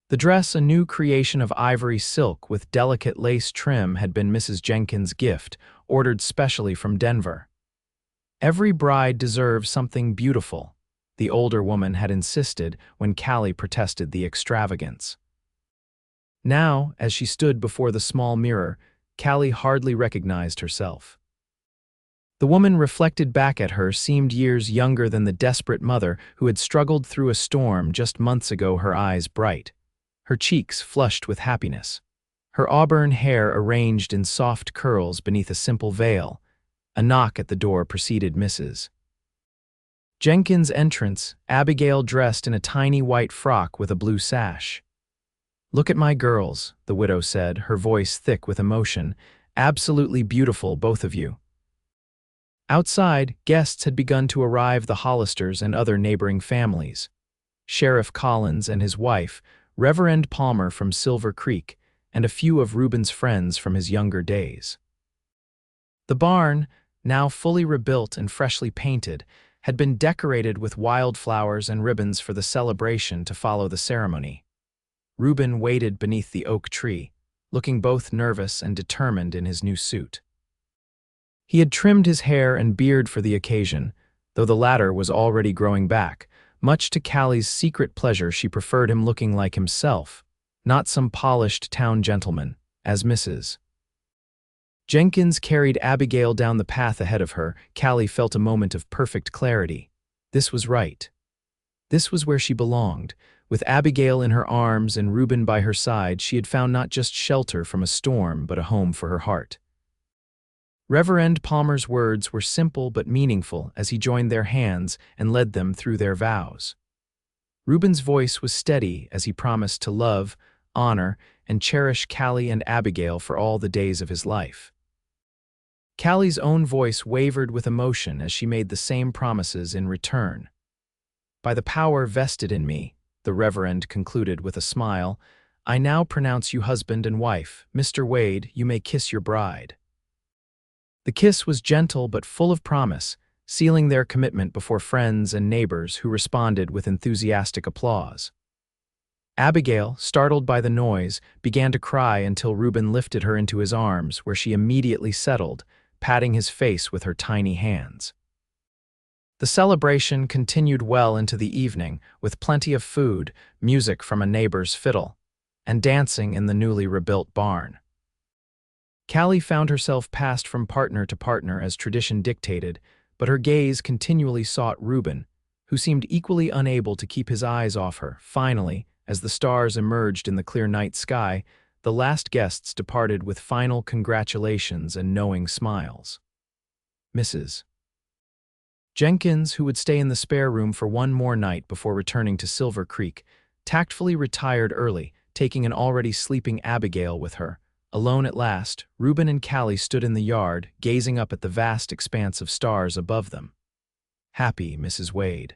The dress, a new creation of ivory silk with delicate lace trim, had been Mrs. Jenkins' gift, ordered specially from Denver. Every bride deserves something beautiful, the older woman had insisted when Callie protested the extravagance. Now, as she stood before the small mirror, Callie hardly recognized herself. The woman reflected back at her seemed years younger than the desperate mother who had struggled through a storm just months ago, her eyes bright, her cheeks flushed with happiness, her auburn hair arranged in soft curls beneath a simple veil. A knock at the door preceded Mrs. Jenkins' entrance, Abigail dressed in a tiny white frock with a blue sash. Look at my girls, the widow said, her voice thick with emotion. Absolutely beautiful, both of you. Outside, guests had begun to arrive, the Hollisters and other neighboring families. Sheriff Collins and his wife, Reverend Palmer from Silver Creek, and a few of Ruben's friends from his younger days. The barn, now fully rebuilt and freshly painted, had been decorated with wildflowers and ribbons for the celebration to follow the ceremony. Ruben waited beneath the oak tree, looking both nervous and determined in his new suit. He had trimmed his hair and beard for the occasion, though the latter was already growing back. Much to Callie's secret pleasure, she preferred him looking like himself, not some polished town gentleman, as Mrs. Jenkins carried Abigail down the path ahead of her. Callie felt a moment of perfect clarity. This was right. This was where she belonged. With Abigail in her arms and Ruben by her side, she had found not just shelter from a storm, but a home for her heart. Reverend Palmer's words were simple but meaningful as he joined their hands and led them through their vows. Ruben's voice was steady as he promised to love, honor, and cherish Callie and Abigail for all the days of his life. Callie's own voice wavered with emotion as she made the same promises in return. By the power vested in me, the Reverend concluded with a smile, I now pronounce you husband and wife. Mr. Wade, you may kiss your bride. The kiss was gentle but full of promise, sealing their commitment before friends and neighbors who responded with enthusiastic applause. Abigail, startled by the noise, began to cry until Ruben lifted her into his arms, where she immediately settled, patting his face with her tiny hands. The celebration continued well into the evening, with plenty of food, music from a neighbor's fiddle, and dancing in the newly rebuilt barn. Callie found herself passed from partner to partner as tradition dictated, but her gaze continually sought Ruben, who seemed equally unable to keep his eyes off her. Finally, as the stars emerged in the clear night sky, the last guests departed with final congratulations and knowing smiles. Mrs. Jenkins, who would stay in the spare room for one more night before returning to Silver Creek, tactfully retired early, taking an already sleeping Abigail with her. Alone at last, Ruben and Callie stood in the yard, gazing up at the vast expanse of stars above them. "Happy, Mrs. Wade?"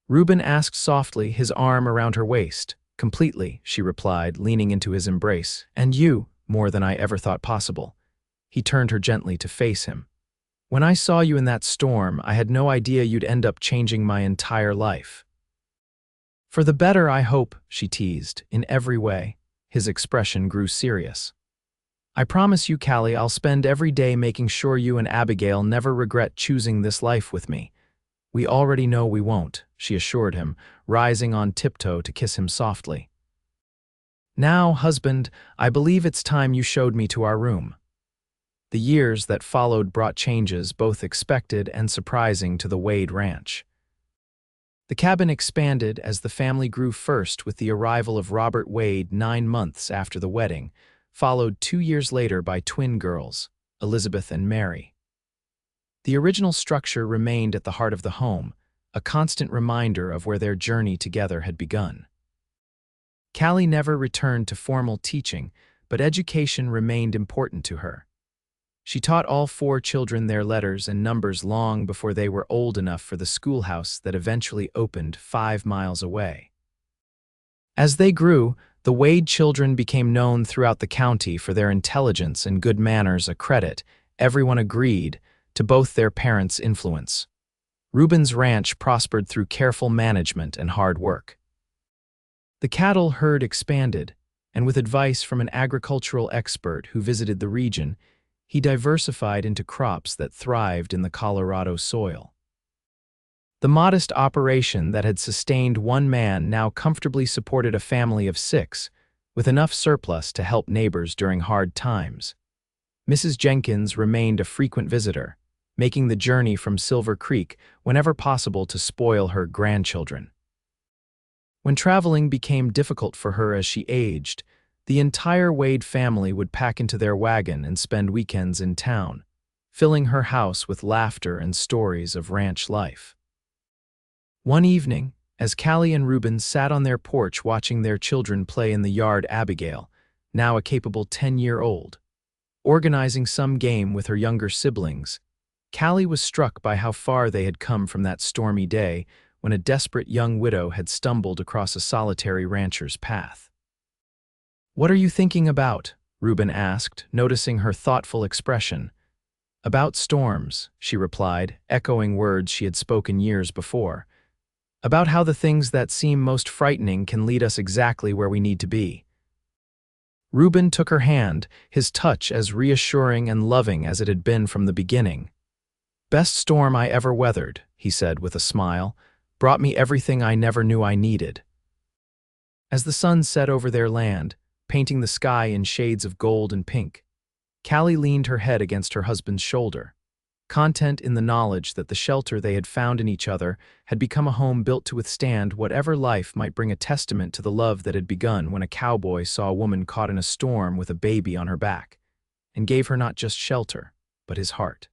Ruben asked softly, his arm around her waist. "Completely," she replied, leaning into his embrace. "And you, more than I ever thought possible." He turned her gently to face him. "When I saw you in that storm, I had no idea you'd end up changing my entire life." "For the better, I hope," she teased, "in every way." His expression grew serious. "I promise you, Callie, I'll spend every day making sure you and Abigail never regret choosing this life with me." "We already know we won't," she assured him, rising on tiptoe to kiss him softly. "Now, husband, I believe it's time you showed me to our room." The years that followed brought changes both expected and surprising to the Wade Ranch. The cabin expanded as the family grew, first with the arrival of Robert Wade 9 months after the wedding, followed 2 years later by twin girls, Elizabeth and Mary. The original structure remained at the heart of the home, a constant reminder of where their journey together had begun. Callie never returned to formal teaching, but education remained important to her. She taught all 4 children their letters and numbers long before they were old enough for the schoolhouse that eventually opened 5 miles away. As they grew, the Wade children became known throughout the county for their intelligence and good manners, a credit, everyone agreed, to both their parents' influence. Ruben's ranch prospered through careful management and hard work. The cattle herd expanded, and with advice from an agricultural expert who visited the region, he diversified into crops that thrived in the Colorado soil. The modest operation that had sustained one man now comfortably supported a family of 6, with enough surplus to help neighbors during hard times. Mrs. Jenkins remained a frequent visitor, making the journey from Silver Creek whenever possible to spoil her grandchildren. When traveling became difficult for her as she aged, the entire Wade family would pack into their wagon and spend weekends in town, filling her house with laughter and stories of ranch life. One evening, as Callie and Ruben sat on their porch watching their children play in the yard, Abigail, now a capable 10-year-old, organizing some game with her younger siblings, Callie was struck by how far they had come from that stormy day when a desperate young widow had stumbled across a solitary rancher's path. "What are you thinking about?" Ruben asked, noticing her thoughtful expression. "About storms," she replied, echoing words she had spoken years before. "About how the things that seem most frightening can lead us exactly where we need to be." Ruben took her hand, his touch as reassuring and loving as it had been from the beginning. "Best storm I ever weathered," he said with a smile, "brought me everything I never knew I needed." As the sun set over their land, painting the sky in shades of gold and pink, Callie leaned her head against her husband's shoulder, content in the knowledge that the shelter they had found in each other had become a home built to withstand whatever life might bring, a testament to the love that had begun when a cowboy saw a woman caught in a storm with a baby on her back, and gave her not just shelter, but his heart.